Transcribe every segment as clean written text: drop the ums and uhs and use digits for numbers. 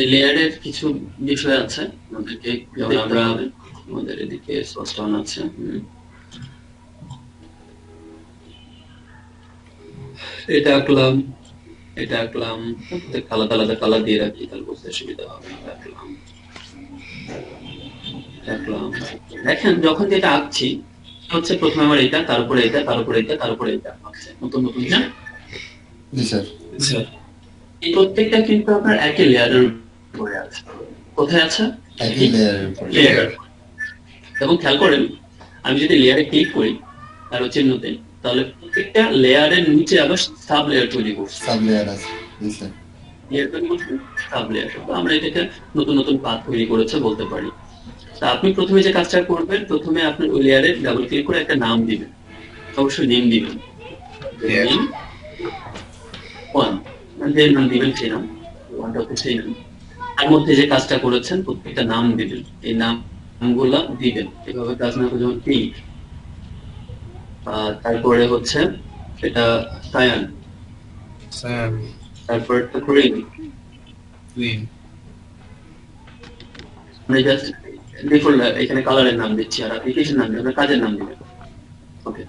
এই লেয়ারের কিছু বিষয় আছে আমাদেরকে, যেমন আমরা আমাদের এদিকে স্পষ্ট আছে। এটা আঁকলাম, এটা আঁকলাম, আলাদা আলাদা কালার দিয়ে রাখি, তাহলে বুঝতে সুবিধা হবে। আঁকলাম, আঁকলাম। দেখেন যখন যেটা আঁকছি হচ্ছে প্রথমে আমার এটা, তারপরে এটা, তারপরে এটা, তারপরে এটা আঁকছে নতুন নতুন। হ্যাঁ জি স্যার। স্যার, এই প্রত্যেকটা কিন্তু আপনার একই লেয়ারের উপরে আছে। কোথায় আছে? একই লেয়ারের উপরে। লেয়ার। এবং খেয়াল করেন আমি যদি লেয়ারে ক্লিক করি আর চিহ্নতে, তাহলে প্রত্যেকটা লেয়ারের নিচে আবার সাব লেয়ার তৈরি করছে। সাব লেয়ার আছে। জি স্যার। লেয়ার তৈরি করছে, সাব লেয়ার। আমরা এটাকে নতুন নতুন পাথ তৈরি করেছে বলতে পারি। তা আপনি প্রথমে যে কাজটা করবেন, প্রথমে আপনি ওই লেয়ারে ডাবল ক্লিক করে একটা নাম দিবেন, অবশ্যই নেম দিবেন। নেম ওয়ান, যে নাম দিবেন সেই নাম, ওয়ানটা হচ্ছে সেই নাম। তার মধ্যে যে কাজটা করেছেন প্রত্যেকটা নাম দিবেন, এই নামগুলা দিবেন। এভাবে কাজ না করে যেমন ক্লিক, তারপরে হচ্ছে এটা সায়ান, তারপর গ্রিন। আমরা জাস্ট ডিফল্ট এখানে কালারের নাম দিচ্ছি, আর অ্যাপ্লিকেশন নাম দিবেন, কাজের নাম দিবেন। ওকে,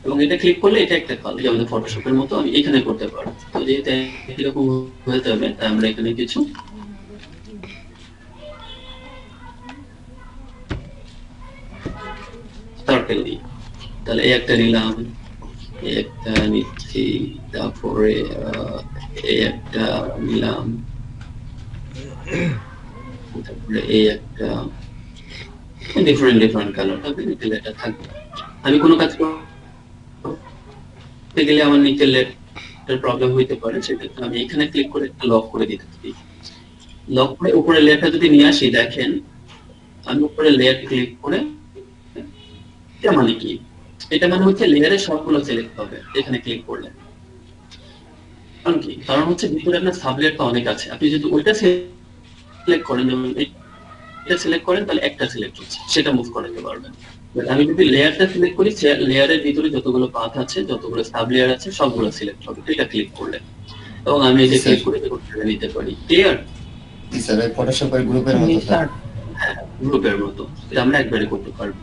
এবং এটা ক্লিক করলে এটা একটা কাজ, যেমন ফটোশপের মতো আমি এখানে করতে পারবো। তো যেহেতু এরকম হয়ে যাবে, তাই আমরা এখানে কিছু সার্কেল দিই। তাহলে এই একটা নিলাম, এই একটা নিচ্ছি, তারপরে এই একটা নিলাম, তারপরে এই একটা, ডিফারেন্ট ডিফারেন্ট কালার হবে, এটা থাকবে। আমি কোনো কাজ করতে গেলে আমার নিচের লেয়ারটার প্রবলেম হইতে পারে, সেক্ষেত্রে আমি এখানে ক্লিক করে একটা লক করে দিতে পারি। লক করে উপরে লেয়ারটা যদি নিয়ে আসি, দেখেন আমি উপরে লেয়ার ক্লিক করে, এটা মানে কি? এটা মানে হচ্ছে লেয়ারের সবগুলো সিলেক্ট হবে এখানে ক্লিক করলে। কারণ কি? কারণ হচ্ছে ভিতরে আপনার সাব লেয়ারটা অনেক আছে। আপনি যদি ওইটা সিলেক্ট করেন, যেমন এটা সিলেক্ট করেন, তাহলে একটা সিলেক্ট হচ্ছে, সেটা মুভ করাতে পারবেন। আমি যদি লেয়ারটা সিলেক্ট করি, লেয়ারের ভিতরে যতগুলো পাথ আছে, যতগুলো সাব লেয়ার আছে, সবগুলো সিলেক্ট হবে এটা ক্লিক করলে। এবং আমি জি এটা স্যার। ক্লিক করে ছেড়ে নিতে পারি। ক্লিয়ার? জি স্যার, এই ফটোশপের গ্রুপের মতো স্যার। হ্যাঁ, গ্রুপের মতো এটা আমরা একবারে করতে পারবো।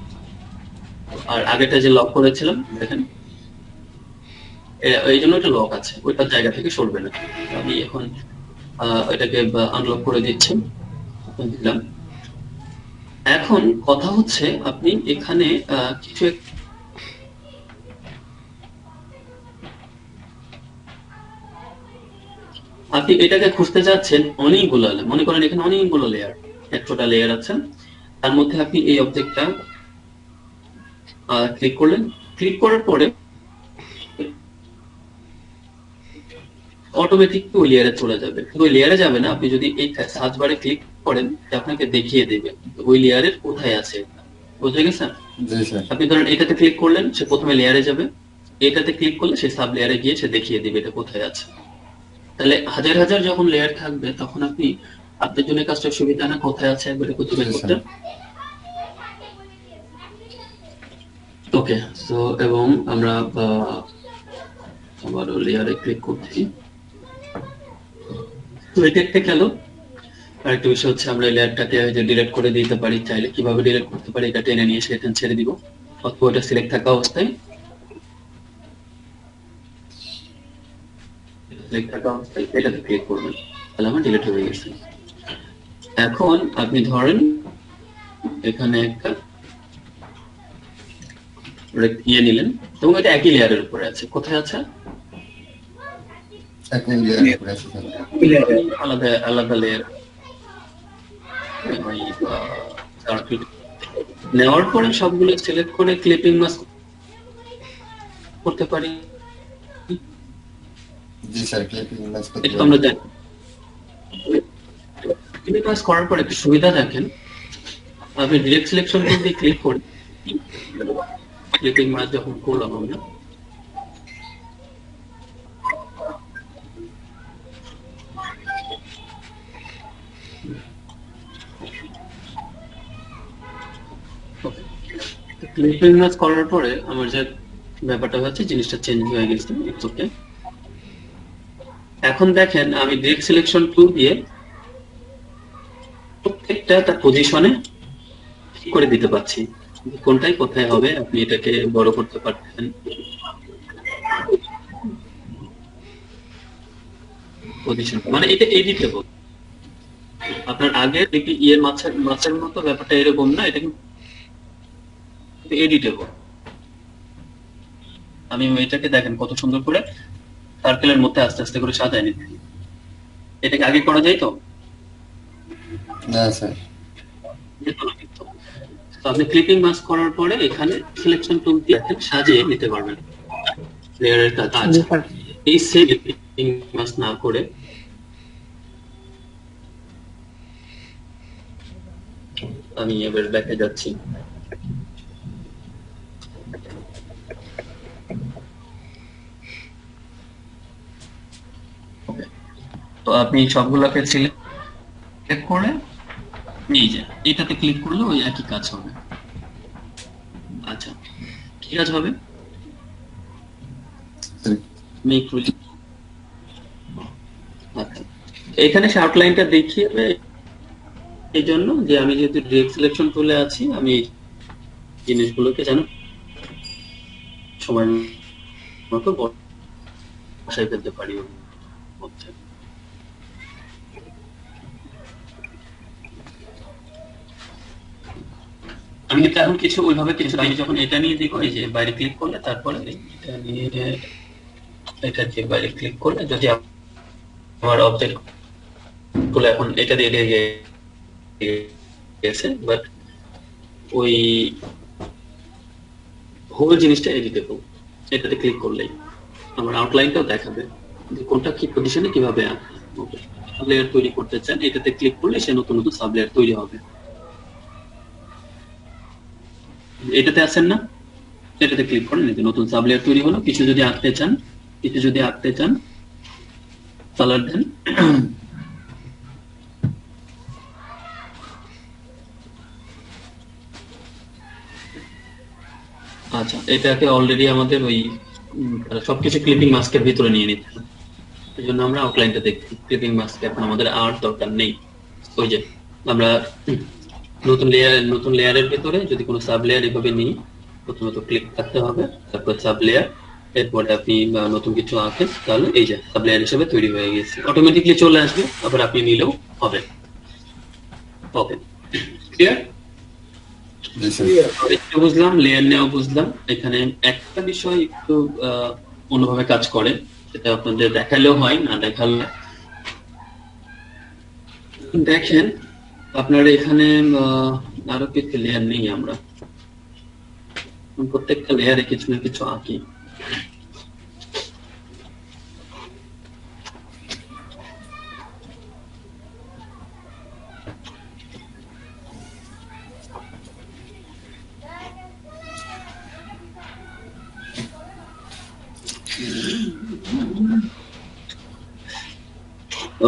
আর আগেটা যে লক করেছিলাম, দেখেন এই জন্য একটা লক আছে, ওইটার জায়গা থেকে সরবে না। আমি এখন এটাকে আনলক করে দিচ্ছি, দিলাম। এখন কথা হচ্ছে আপনি এখানে কিছু আপনি এটাকে খুঁজতে চাচ্ছেন অনেকগুলো, মনে করেন এখানে অনেকগুলো লেয়ার, একশোটা লেয়ার আছে, তার মধ্যে আপনি এই অবজেক্টটা ক্লিক করলেন। ক্লিক করার পরে অটোমেটিক ওই লেয়ারে চলে যাবে। ওই লেয়ারে যাবে না, আপনি যদি এই সার্চ বারে ক্লিক করেন, আপনাকে দেখিয়ে দেবে ওই লেয়ারের কোথায় আছে। বুঝে গেছেন? জি স্যার। আপনি ধরেন এটাতে ক্লিক করলেন, সে প্রথমে লেয়ারে যাবে, এটাতে ক্লিক করলে সে সাব লেয়ারে গিয়ে সে দেখিয়ে দিবে এটা কোথায় আছে। তাহলে হাজার হাজার যখন লেয়ার থাকবে, তখন আপনি আপনার জন্য কাজটা সুবিধা না, কোথায় আছে একবারে খুঁজে বের জি করতে। স্যার। ওকে, সো এবং আমরা আবার লেয়ারে ক্লিক করছি। তো এটা একটা গেল। আরেকটা বিষয় হচ্ছে আমরা লেয়ারটাকে যে ডিলিট করে দিতে পারি, চাইলে কিভাবে ডিলিট করতে পারি, এটা টেনে নিয়ে সেটা ছেড়ে দিব, অথবা ওটা সিলেক্ট থাকা অবস্থায় এটাতে ক্লিক করবেন, তাহলে আমার ডিলিট হয়ে গেছে। এখন আপনি ধরেন এখানে একটা ইয়ে নিলেন, এবং এটা একই লেয়ারের উপরে আছে। কোথায় আছে? একই লেয়ারের উপরে আছে স্যার। আলাদা আলাদা লেয়ার। ওই নেওয়ার পরে সবগুলো সিলেক্ট করে ক্লিপিং মাস্ক করতে পারি। জি স্যার, ক্লিপিং ইমেজ করতে এটা তো পারি। আমরা জানি। ক্লিপিং মাস্ক করার পরে একটা সুবিধা দেখেন, আপনি ডিরেক্ট সিলেকশন টুল দিয়ে ক্লিক করে ক্লিপিং মাস্ক যখন করলাম আমরা, ক্লিপিং মাস্ক করার পরে আমার যে ব্যাপারটা হচ্ছে, জিনিসটা চেঞ্জ হয়ে গেছে। ওকে, এখন এখন দেখেন আমি ডিরেক্ট সিলেকশন টুল দিয়ে প্রত্যেকটা তার পজিশনে ঠিক করে দিতে পারছি, কোনটাই কোথায় হবে। আপনি এটাকে বড় করতে পারছেন, পজিশন মানে এটা এডিটেবল। আপনার আগে দেখি ইয়ের মাছের মতো ব্যাপারটা এরকম না, এটা কিন্তু এডিটেবল। আমি এটাকে দেখেন কত সুন্দর করে সার্কেলের মধ্যে আস্তে আস্তে করে সাজায় নিচ্ছি। এটাকে আগে করা যায় তো? না স্যার। আপনি ক্লিপিং মাস্ক করার পরে এখানে সিলেকশন টুল দিয়ে সাজিয়ে নিতে পারবেন লেয়ারের কাজ। আচ্ছা, এই সেম ক্লিপিং মাস্ক না করে আমি এবার ব্যাকে যাচ্ছি। তো আপনি সবগুলোকে সিলেক্ট করে এই যে এটাতে ক্লিক করলে ওই একই কাজ হবে। আচ্ছা, কি কাজ হবে? Make rule. আচ্ছা, এখানে সে আউটলাইনটা দেখিয়ে এই জন্য যে আমি যেহেতু ডিরেক্ট সিলেকশন টুলে আছি, আমি জিনিসগুলোকে যেন সময় মতো বসাই ফেলতে পারি ওর মধ্যে। আমি কিন্তু এখন কিছু ওইভাবে কিছু আমি যখন এটা নিয়ে দিব, এই যে বাইরে ক্লিক করলে তারপরে এটা নিয়ে এটা দিয়ে বাইরে ক্লিক করলে যদি আমার অবজেক্ট গুলো এখন এটা দিয়ে গেছে, বাট ওই হোল জিনিসটা এডিটেবল। এটাতে ক্লিক করলেই আমার আউটলাইনটাও দেখাবে যে কোনটা কি পজিশনে কিভাবে লেয়ার তৈরি করতে চান। এটাতে ক্লিক করলে সে নতুন নতুন সাব লেয়ার তৈরি হবে। এটাতে আছেন না, এটাতে ক্লিক করেন, নতুন সাব লেয়ার তৈরি হলো। কিছু যদি আঁকতে চান কালার দেন। আচ্ছা, এটাকে অলরেডি আমাদের ওই সবকিছু ক্লিপিং মাস্কের ভিতরে নিয়ে নিতে হবে। এই জন্য আমরা আউটলাইনটা দেখছি। ক্লিপিং মাস্ক এখন আমাদের আর দরকার নেই। ওই যে আমরা নতুন লেয়ারের ভিতরে যদি কোনো সাব লেয়ার এভাবে নিই, প্রথমত ক্লিক করতে হবে, তারপর সাব লেয়ার, এরপরে আপনি নতুন কিছু আঁকেন, তাহলে এই যে সাব লেয়ার হিসেবে তৈরি হয়ে গেছে, অটোমেটিকলি চলে আসবে। আবার আপনি নিলেও হবে। ওকে, ক্লিয়ার? একটু বুঝলাম, লেয়ার নেওয়া বুঝলাম। এখানে একটা বিষয় একটু অন্যভাবে কাজ করে, সেটা আপনাদের দেখালেও হয়, না দেখালে দেখেন। আপনার এখানে আরো কিছু লেয়ার নেই, আমরা প্রত্যেকটা লেয়ারে কিছু না কিছু আঁকি।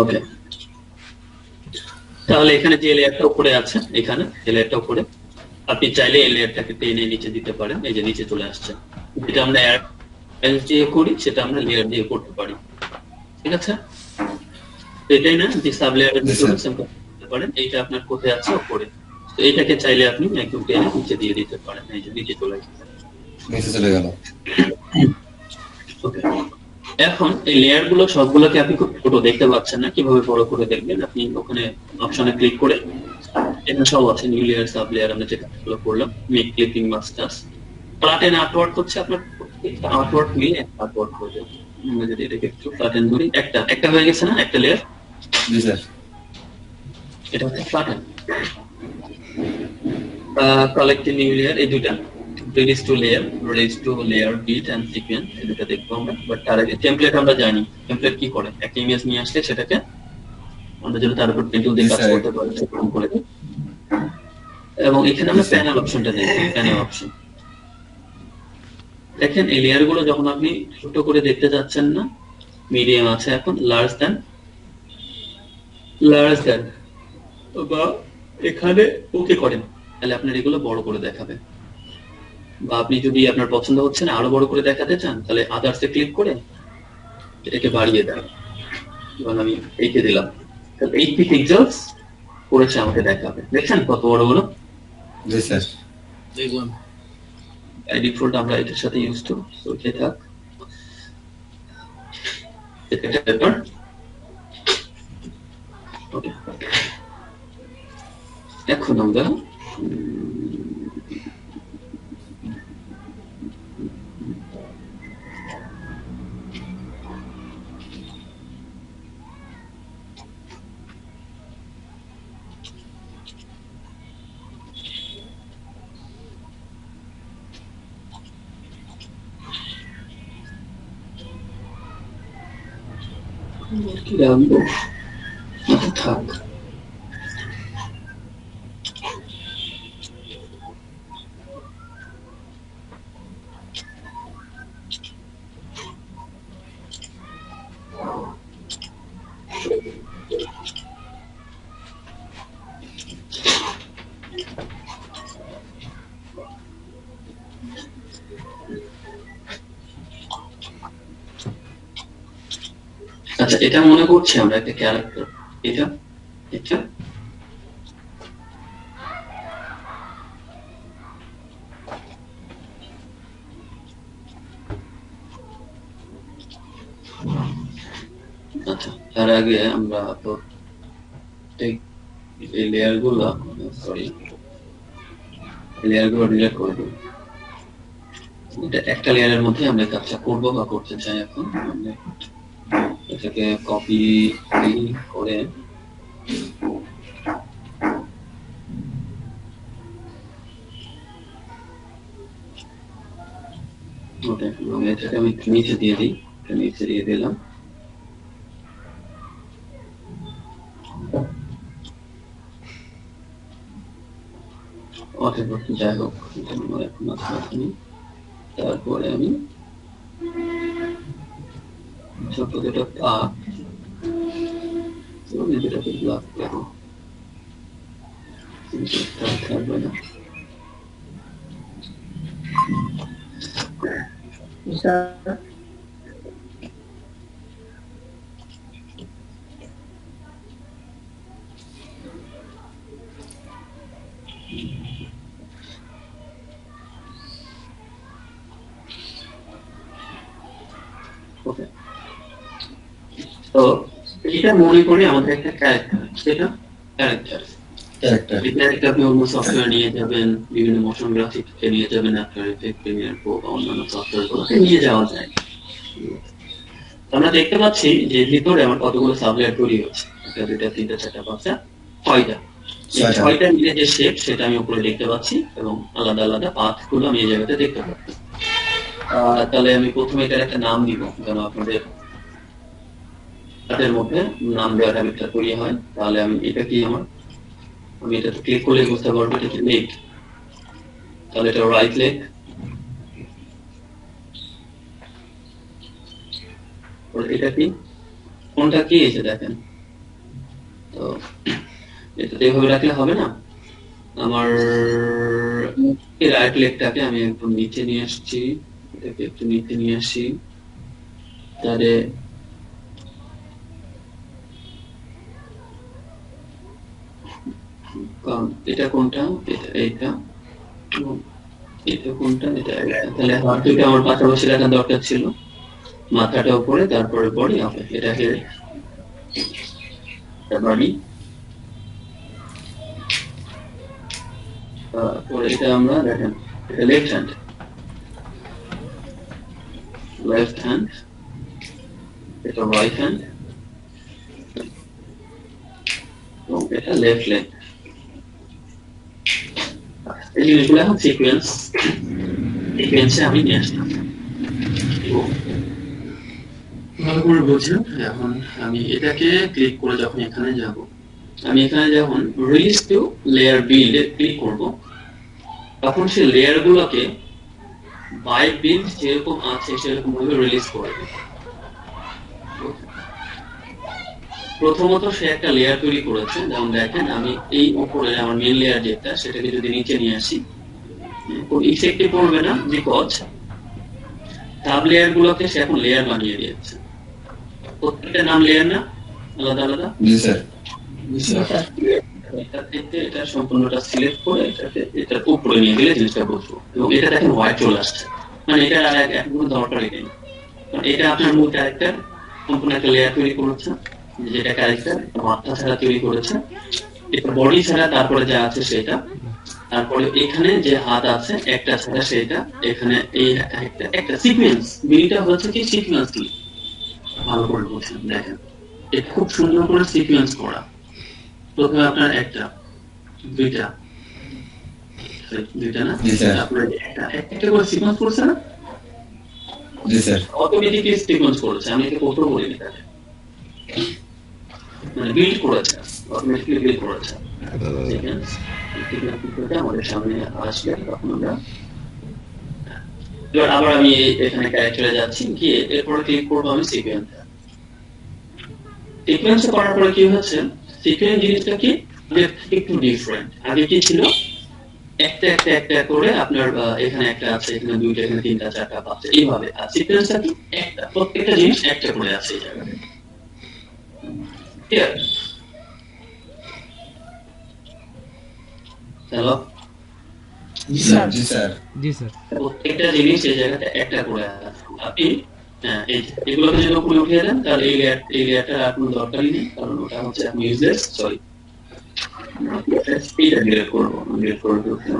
ওকে, তাহলে এখানে যে লেয়ারটা উপরে আছে, এখানে যে লেয়ারটা উপরে, আপনি চাইলে এই লেয়ারটাকে টেনে নিচে দিতে পারেন। এই যে নিচে চলে আসছে। যেটা আমরা অ্যাড দিয়ে করি সেটা আমরা লেয়ার দিয়ে করতে পারি। ঠিক আছে, এটাই না যে সাব লেয়ারের ভিতরে করতে পারেন। এইটা আপনার কোথায় আছে? উপরে। তো এইটাকে চাইলে আপনি একদম টেনে নিচে দিয়ে দিতে পারেন। এই যে নিচে চলে আসছে, নিচে চলে গেল। ওকে, এখন এই লেয়ার গুলো সবগুলোকে আপনি খুব ছোট দেখতে পাচ্ছেন না, কিভাবে বড় করে দেখবেন? আপনি ওখানে অপশনে ক্লিক করে এখানে সব আছে, নিউ লেয়ার, সাব লেয়ার, আমরা যে কাজগুলো করলাম, make clipping masters, flatten artwork হচ্ছে আপনার আর্টওয়ার্ক মিলে আর্টওয়ার্ক হয়ে যাবে। আমরা যদি এটাকে একটু ফ্ল্যাটেন ধরি, একটা হয়ে গেছে না, একটা লেয়ার। জি স্যার। এটা হচ্ছে ফ্ল্যাটেন। কালেক্ট নিউ লেয়ার, এই দুইটা reduce to layer beat and sequence, এটা দেখবো আমরা। বাট তার আগে টেমপ্লেট আমরা জানি, টেমপ্লেট কি করে? একটা ইমেজ নিয়ে আসলে সেটাকে আমরা যেন তার উপর পেন্টুল দিয়ে কাজ করতে পারি, সেরকম করে। এবং এখানে আমরা প্যানেল অপশনটা দেখি, প্যানেল অপশন। দেখেন এই লেয়ার গুলো যখন আপনি ছোট করে দেখতে যাচ্ছেন না, মিডিয়াম আছে, এখন লার্জ দেন, বা এখানে ওকে করেন, তাহলে আপনার এগুলো বড় করে দেখাবে। বা আপনি যদি আপনার পছন্দ হচ্ছে না, আরো বড় করে দেখাতে চান, তাহলে আদার্সে ক্লিক করে এটাকে বাড়িয়ে দেন। এবং আমি এইকে দিলাম, তাহলে 80 পিক্সেলস করেছে আমাকে দেখাবে। দেখছেন কত বড় বড়? জি স্যার। দেখলাম। বাই ডিফল্ট আমরা এটার সাথে ইউজ টু, সো এটা থাক। এটা পেপার, ওকে। এখন আমরা কি রাখবো, আচ্ছা থাক। আচ্ছা, এটা মনে করছি আমরা একটা ক্যারেক্টার, এটা এটা আচ্ছা, তার আগে আমরা তো এই লেয়ার গুলো, সরি, লেয়ার গুলো ডিলিট করে দেব। এটা একটা লেয়ারের মধ্যে আমরা কাজটা করবো বা করতে চাই। এখন আমরা এটাকে কপি করে ওটা, এবং এটাকে আমি নিচে দিয়ে দিই, নিচে দিয়ে দিলাম। যাই হোক, আমার এখন মাথা নেই। তারপরে আমি ছোট দুটো পাক দুটাকে ব্লক করবো, কিন্তু থাকবে না। ওকে, তো এটা মনে করে আমাদের একটা ক্যারেক্টার, সেটা ক্যারেক্টার। এই ক্যারেক্টার আপনি অন্য সফটওয়্যার নিয়ে যাবেন, বিভিন্ন মোশন গ্রাফিক্সে নিয়ে যাবেন, আফটার এফেক্ট, প্রিমিয়ার প্রো বা অন্যান্য সফটওয়্যারগুলোতে নিয়ে যাওয়া যায়। আমরা দেখতে পাচ্ছি যে ভিতরে আমার কতগুলো সাবলেয়ার তৈরি হচ্ছে, একটা, দুইটা, তিনটা, চারটা, পাঁচটা, ছয়টা। ছয়টা মিলে যে শেপ সেটা আমি উপরে দেখতে পাচ্ছি, এবং আলাদা আলাদা পাথ গুলো আমি এই জায়গাতে দেখতে পাচ্ছি। তাহলে আমি প্রথমে এটার একটা নাম দিব, যেন আপনাদের তাদের মধ্যে নাম দেওয়ার হ্যাবিটটা তৈরি হয়। তাহলে আমি এটা কি আমি এটাতে ক্লিক করলে বুঝতে পারবো এটা কি লেগ, তাহলে এটা রাইট লেগ। এটা কি, কোনটা কি এসে দেখেন, তো এটা এইভাবে রাখলে হবে না। আমার রাইট লেগটাকে আমি একটু নিচে নিয়ে আসছি, এটাকে একটু নিচে নিয়ে আসি, তাহলে এটা কোনটা, এটা এইটা, এটা কোনটা, এটা, তাহলে হাত দুটো আমার পাশাপাশি রাখা দরকার ছিল, মাথাটা উপরে, তারপরে বডি। ওকে, এটা হেড, এটা বডি, তারপরে এটা আমরা দেখেন, এটা লেফট হ্যান্ড, এটা রাইট হ্যান্ড, এবং এটা লেফট লেগ। এই জিনিসগুলো এখন সিকোয়েন্সে আমি নিয়ে আসলাম। ভালো করে বুঝলাম। এখন আমি এটাকে ক্লিক করে যখন এখানে যাব, আমি এখানে যখন release to layer build click করব, তখন সেই লেয়ার গুলোকে বাই বিল্ড যেরকম আছে সেরকম ভাবে রিলিজ করবে। প্রথমত সে একটা লেয়ার তৈরি করেছে, যেমন দেখেন আমি এই উপরে আমার মেইন লেয়ার যেটা, সেটাকে যদি নিচে নিয়ে আসি, কোন ইফেক্টে পড়বে না, বিকজ সাব লেয়ার গুলোকে সে এখন লেয়ার বানিয়ে দিয়েছে। প্রত্যেকটা নাম লেয়ার না, আলাদা আলাদা? জি স্যার। এটা থেকে এটা সম্পূর্ণটা সিলেক্ট করে এটার উপরে নিয়ে গেলে জিনিসটা বসবো, এবং এটা দেখেন হোয়াইট চলে আসছে, মানে এটা এখন কোনো দরকারই নেই। কারণ এটা আপনার মূল ক্যারেক্টার সম্পূর্ণ একটা লেয়ার তৈরি করেছে, যেটা ক্যারেক্টার মাথা ছাড়া তৈরি করেছে, এটা বডি ছাড়া তারপরে যা আছে সেটা, তারপরে এখানে যে হাত আছে একটা ছাড়া সেটা, এখানে এই একটা সিকোয়েন্স, মিনিটা হচ্ছে কি সিকোয়েন্স কি ভালো করে বলছেন দেখেন, এটা খুব সুন্দর করে সিকোয়েন্স করা। প্রথমে আপনার একটা দুইটা দুইটা না, জি স্যার। তারপরে একটা একটা করে সিকোয়েন্স করছে না, জি স্যার। অটোমেটিকলি সিকোয়েন্স করেছে, আমি এটা কোথাও বলিনি তাকে, মানে বিল্ড করেছে, অটোমেটিকলি বিল্ড করেছে সিকোয়েন্স। আমাদের সামনে আসলে তখন আমরা এবার আবার আমি এখানে ক্যারেক্টারে যাচ্ছি, গিয়ে এরপরে ক্লিক করবো আমি সিকোয়েন্স। সিকোয়েন্স করার পরে কি হচ্ছে, সিকোয়েন্স জিনিসটা কি একটু ডিফারেন্ট। আগে কি ছিল একটা একটা একটা করে আপনার এখানে একটা আছে, এখানে দুইটা, এখানে তিনটা, চারটা, পাঁচটা, এইভাবে। আর সিকোয়েন্সটা কি একটা, প্রত্যেকটা জিনিস একটা করে আছে এই জায়গায়। ক্লিয়ার? হ্যালো, জি স্যার। জি স্যার। জি স্যার। প্রত্যেকটা জিনিস এই জায়গাতে একটা করে আছে। আপনি এগুলোকে যদি উপরে উঠিয়ে দেন তাহলে এই লেয়ারটা আর কোনো দরকারই নেই, কারণ ওটা হচ্ছে আপনি ইউজলেস। সরি, এইটা ডিলিট করবো, ডিলিট করে দেখেন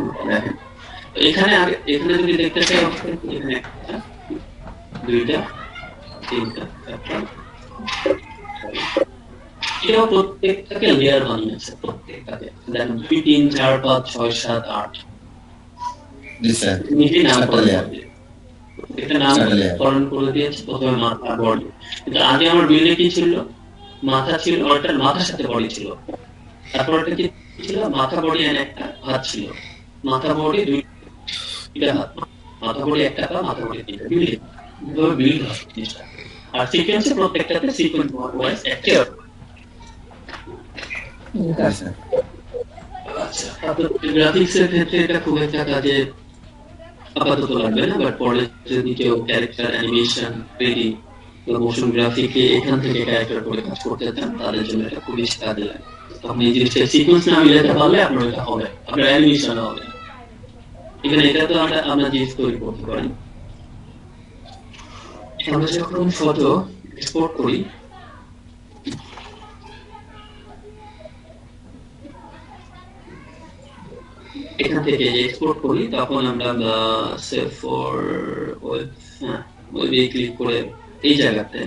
এখানে। এখানে যদি দেখতে চাই এখানে একটা দুইটা তিনটা চারটা, এটাও প্রত্যেকটাকে লেয়ার বানিয়েছে, প্রত্যেকটাকে দেখেন 2 3 4 5 6 7 8 জি স্যার। নিজে নাম চারটা করে লেয়ার। এটা নামকরণ করে দিয়েছে। প্রথমে মাথা, বডি, কিন্তু আগে আমার বিল্ডে কি ছিল, মাথা ছিল, ওটার মাথার সাথে বডি ছিল, তারপর একটা কি ছিল, মাথা বডি আর একটা হাত ছিল, মাথা বডি দুইটা হাত, মাথা বডি একটা পা, মাথা বডি তিনটা, বিল্ড বিল্ড হয় জিনিসটা। আর সিকোয়েন্সে প্রত্যেকটাতে সিকোয়েন্স ওয়াইজ একটা। জি স্যার। আচ্ছা, গ্রাফিক্সের ক্ষেত্রে এটা খুব একটা কাজে আপাতত লাগবে না, বাট পরে যদি কেউ ক্যারেক্টার অ্যানিমেশন, 3D বা মোশন গ্রাফিকে এখান থেকে ক্যারেক্টার করে কাজ করতে চান, তাদের জন্য এটা খুবই কাজে লাগে। আপনি এই জিনিসটা সিকোয়েন্স না মিলাতে পারলে আপনার এটা হবে, আপনার অ্যানিমেশন হবে। এখানে এটা তো আমরা জিনিস তৈরি করতে পারি। আমরা যখন ফটো এক্সপোর্ট করি, এখান থেকে এক্সপোর্ট করি, তখন আমরা সেভ ফর ওয়েব, হ্যাঁ ওয়েবে ক্লিক করে এই জায়গাতে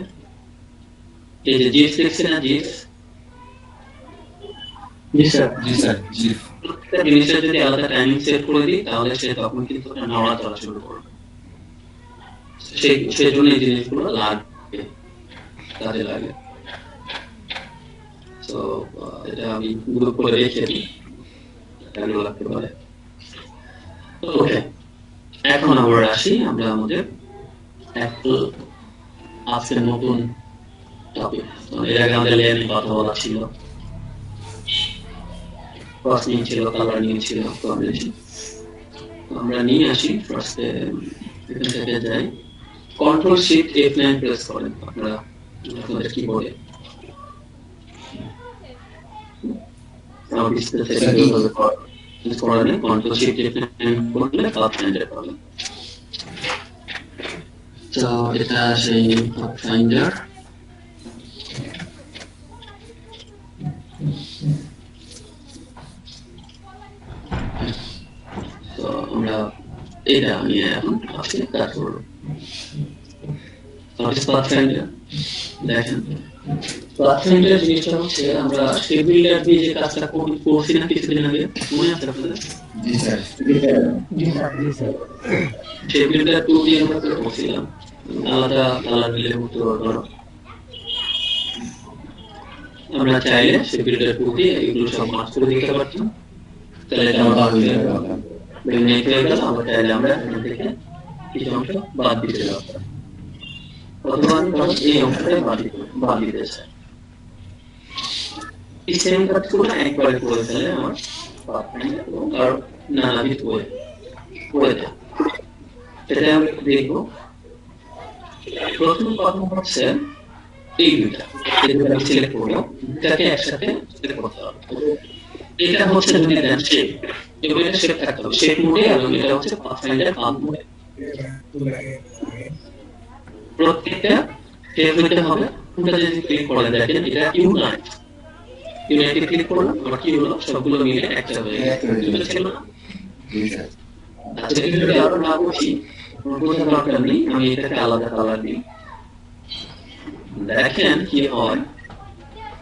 এই যে জিএফ দেখছেন না, জিএফ, জি স্যার, জি স্যার। জি। প্রত্যেকটা জিনিসের যদি আলাদা টাইমিং সেট করে দিই তাহলে সে তখন কিন্তু নড়াচড়া শুরু করবে। সেই জন্য এই জিনিসগুলো লাগবে, কাজে লাগে। তো এটা আমি গ্রুপ করে রেখে দিই, এগুলো লাগতে পারে। ওকে, এখন আমরা আসি আমরা আমাদের আজকের নতুন টপিক। এর আগে আমাদের লেয়ার নিয়ে কথা বলা ছিল, ক্রস নিয়ে ছিল, কালার নিয়ে ছিল, কম্বিনেশন। আমরা নিয়ে আসি ফার্স্টে, এখান থেকে যাই, কন্ট্রোল শিফট F9 প্রেস করেন আপনারা আপনাদের কিবোর্ডে। আমার ডিসপ্লে থেকে এইভাবে করেন, কন্ট্রোল শিফট F9 করলে পাথফাইন্ডার পাবেন। তো এটা সেই পাথফাইন্ডার। তো আমরা এটা আমি এখন আজকে কাজ করবো। পাথফাইন্ডার দেখেন, পাথফাইন্ডার জিনিসটা হচ্ছে আমরা শেপ বিল্ডার দিয়ে যে কাজটা করছি না কিছুদিন আগে, মনে আছে আপনাদের? জি স্যার। জি স্যার। শেপ বিল্ডার 2 দিয়ে আমরা করছিলাম, আলাদা কালার দিলে হতো। ধরো আমরা চাইলে শেপ বিল্ডার 2 দিয়ে এগুলো সব মার্চ করে দিতে পারতাম, তাহলে এটা আমরা হয়ে গেল, নেট হয়ে গেল। আমরা চাইলে আমরা এখান থেকে কিছু অংশ বাদ দিতে পারতাম, অথবা এই অংশটাই বাদ দিতে চাই। এই সেম কাজগুলো একবারে করে ফেলে আমার পাথফাইন্ডার এবং আরো নানাবিধ করে দেয়। সেটা আমরা দেখবো। প্রথম কথা হচ্ছে এই দুইটা আমি সিলেক্ট করবো, দুটাকে একসাথে সিলেক্ট করতে হবে। এটা হচ্ছে যদি দেন শেপ, এবং এটা শেপ থাকতে হবে শেপ মোডে, এবং এটা হচ্ছে পাথফাইন্ডার পাথ মোডে। প্রত্যেকটা শেপ হইতে হবে। কোনটা যদি ক্লিক করে দেখেন এটা ইউনাইট, ইউনাইটে ক্লিক করলাম, আবার কি হলো সবগুলো মিলে একটা হয়ে গেল, ছিল না? জি স্যার। আচ্ছা এটা যদি আরো না বুঝি, বোঝার দরকার নেই, আমি এটাকে আলাদা কালার দিই। দেখেন কি হয়,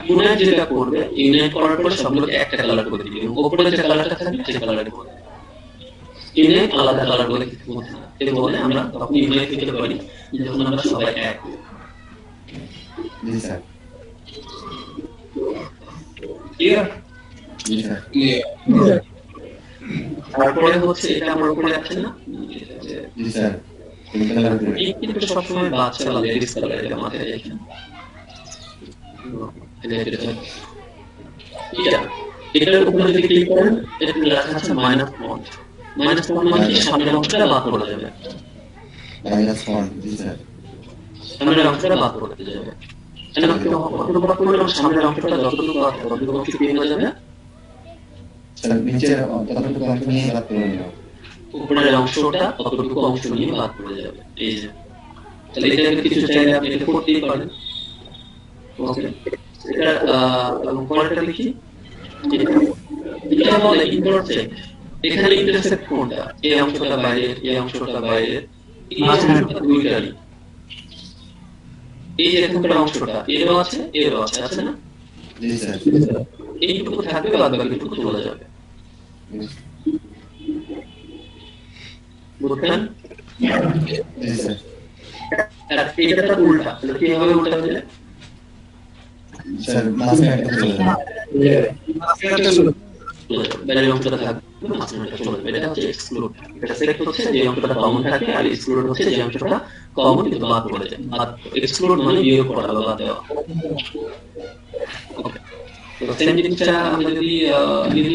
ইউনাইট যেটা করবে, ইউনাইট করার পরে সবগুলোকে একটা কালার করে দিবে, এবং উপরে যে কালারটা থাকবে সেই কালারে করবে। ইউনাইট আলাদা কালার বলে কিছু বোঝে না, এই বলে আমরা তখন ইউনাইট দিতে পারি যখন আমরা সবাই এক হই। জি স্যার। ক্লিয়ার? জি স্যার। তারপরে হচ্ছে এটা আমার উপরে আছে না, জি স্যার। কোন কালার করে? এই কিন্তু সবসময় বাচ্চারা লেডিস কালার এটা মাথায় রেখে এটার উপরে যদি ক্লিক করেন, এটা লেখা আছে মাইনাস ফন্ট। মাইনাস ফন্ট মানে কি সামনের অংশটা বাদ পড়ে যাবে, মাইনাস ফন্ট। জি স্যার। সামনের অংশটা বাদ পড়ে যাবে। কেন কি কতটুকু বাদ পড়লে সামনের অংশটা যতটুকু বাদ পড়ে ততটুকু অংশ কি হয়ে যাবে, স্যার নিচের কতটুকু অংশ নিয়ে বাদ করে নিল, উপরের অংশটা ততটুকু অংশ নিয়ে বাদ পড়ে যাবে। এই যে তাহলে এটা কিছু চাইলে আপনি এটা করতেই পারেন। ওকে, এটা এবং পরেরটা লিখি, এটা বলে ইন্টারসেক্ট। এখানে ইন্টারসেক্ট কোনটা, এই অংশটা বাইরের, এই অংশটা বাইরের, এই অংশটা দুইটারই। এই যে এখানকার অংশটা এরও আছে, এরও আছে, আছে না? জি স্যার। এইটুকু থাকবে, বাদ বাকিটুকু চলে যাবে। বুঝলেন? জি স্যার। আর এটা তার উল্টা, তাহলে কিভাবে উল্টা হয়ে যায়? স্যার মাঝখানে চলে যাবে। বাইরের অংশটা থাকবে, মাঝখানেটা চলে যাবে। এটা হচ্ছে এক্সক্লুড। এটা সিলেক্ট হচ্ছে যে অংশটা কমন থাকে, আর এক্সক্লুড হচ্ছে যে অংশটা কমন কিন্তু বাদ পড়ে যায়। বাদ এক্সক্লুড মানে বিয়োগ করা বা বাদ দেওয়া। ওকে, তো সেম জিনিসটা আমি যদি দিই,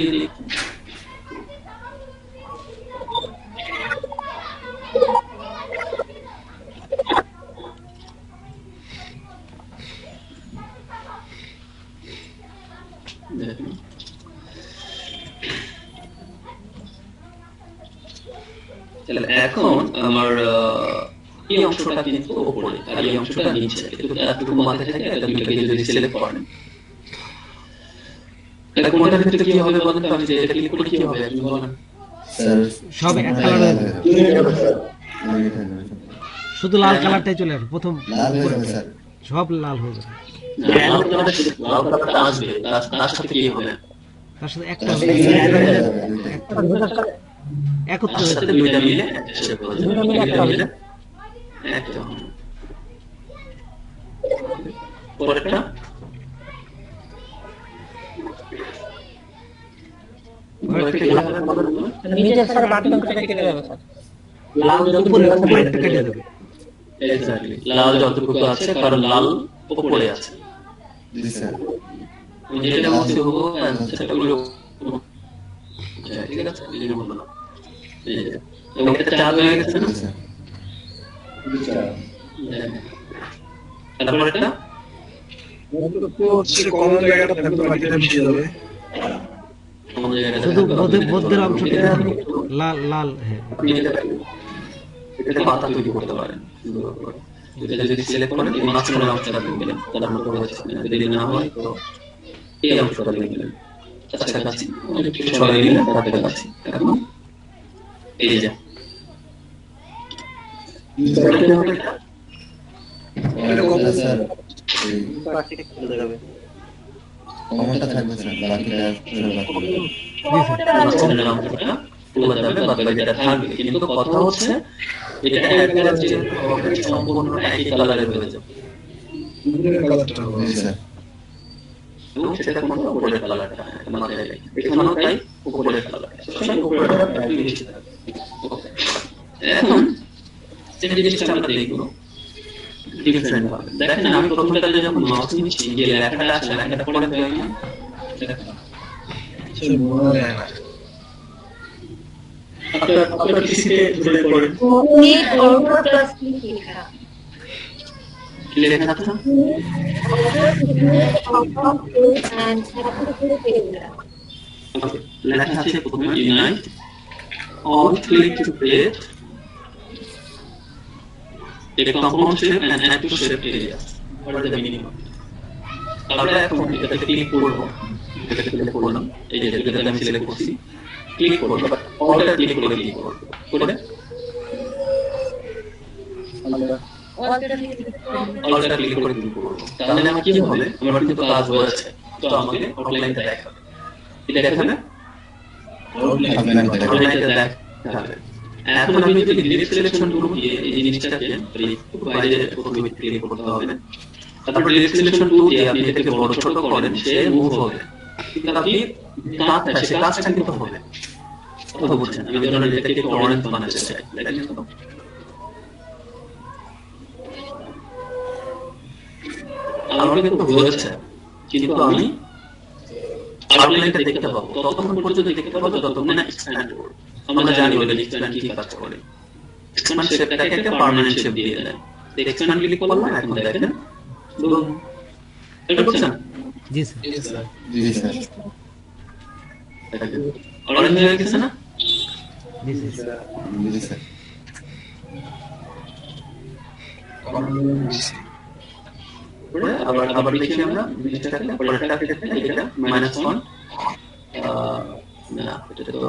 তাহলে এখন আমার এই অংশটা কিন্তু উপরে আর এই অংশটা নিচে, কিন্তু এতটুকু মাথায় থাকে, এটা দুটোকে যদি সিলেক্ট করেন, তাহলে কোনটার ক্ষেত্রে কি হবে বলেন তো? আমি যে এটা ক্লিক করে কি হবে আপনি বলেন। স্যার সব এক কালার হয়ে যাবে, শুধু লাল কালারটাই চলে আসবে প্রথম, লাল হয়ে যাবে স্যার। সব লাল হয়ে যাবে। লাল কালারটা আসবে, তার সাথে কি হবে? তার সাথে একটা একত্র তার সাথে দুইটা মিলে একটা হবে। একটা হবে। পরেরটা নিচের স্যার বাকি অংশটা কেটে যাবে স্যার। লাল উপরেরটা কেটে দেবে। এক্স্যাক্টলি, লাল যতটুকু আছে, কারণ লাল উপরে আছে। জি স্যার। যেটা হচ্ছে হবো সেটা হলো, ঠিক আছে? এই যে বললাম, এবং এটা চার হয়ে গেছে না? জি স্যার। তারপর এটা কমন জায়গাটা থাকবে, বাকিটা মিশে যাবে। শুধু মধ্যের অংশটা লাল লাল। হ্যাঁ, এটা পাতা তৈরি করতে পারেন। এটা যদি সিলেক্ট করেন, এই মাঝখানের অংশটা দিবেন, তার মতো হচ্ছে। যদি না হয় তো এই অংশটা দিবেন, কাছাকাছি একটু সরাই দিলে তাতে কাছাকাছি। এখন এই যে স্যার কমনটা থাকবে স্যার, বাকিটা মাঝখানের অংশটা তুলে যাবে, বাদ বাকিটা থাকবে। কিন্তু কথা হচ্ছে এটা একবারে যে সম্পূর্ণ একই কালারের হয়ে যাবে, জি স্যার। এবং সেটা কোনটা উপরের কালারটা মাথায় রাখি। এখানেও তাই, উপরের কালারটা সবসময় উপরের কালারটা একটু বেশি থাকবে। এখন সেটা জিনিসটা আমরা দেখবো ডিফারেন্ট ভাবে। দেখেন আমি প্রথমটাতে যখন মাউস নিচ্ছি, যে লেখাটা আছে, লেখাটা পড়ে দেয় না, আপনার পিসিতে ধরে পড়েন নেট অল্প প্লাস ক্লিক লেখা লেখা আছে না? Okay, লেখা আছে প্রথমে unite all click to create a compound shape and add to shape area. What is the meaning of it? আমরা এখন এটাতে ক্লিক করব, এটাতে ক্লিক করলাম, এই যে এটাতে আমি সিলেক্ট করছি, ক্লিক করব, বাট অলটা ক্লিক করে ক্লিক করব, করে অলটা ক্লিক করে ক্লিক করব। তাহলে আমার কি হবে? আমার কিন্তু কাজ হয়েছে, তো আমাকে আউটলাইনটা দেখাবে। এটা দেখাবে, আউটলাইনটা দেখাবে। এখন আমি যদি ডিরেক্ট সিলেকশন টুল দিয়ে এই জিনিসটাকে বাইরে প্রথমে ক্লিক করতে হবে, তারপর ডিরেক্ট সিলেকশন টুল দিয়ে আপনি এটাকে বড় ছোট করেন, সে মুভ হবে, কিন্তু আপনি কাজটা কিন্তু হবে। কথা বলছেন, আমি ধরেন এটাকে একটু অরেঞ্জ বানাতে চাই, দেখেন তো আমার কিন্তু হয়েছে, কিন্তু আমি আউটলাইনটা দেখতে পাবো, ততক্ষণ পর্যন্ত দেখতে পাবো যতক্ষণ না এক্সপ্যান্ড করব। আমরা জানি ওটা এক্সপ্যান্ড কি কাজ করে। এক্সপ্যান্ড শেপটাকে একটা পার্মানেন্ট শেপ দিয়ে দেয়। এক্সপ্যান্ড ক্লিক করলাম, এখন দেখেন বুম, এটা বুঝছেন? জি স্যার। জি স্যার। অরেঞ্জ হয়ে গেছে না? জি স্যার। জি স্যার। আবার লিখি আমরা জিনিসটাকে, পরেরটা ক্ষেত্রে এটা -1 না, এটা তো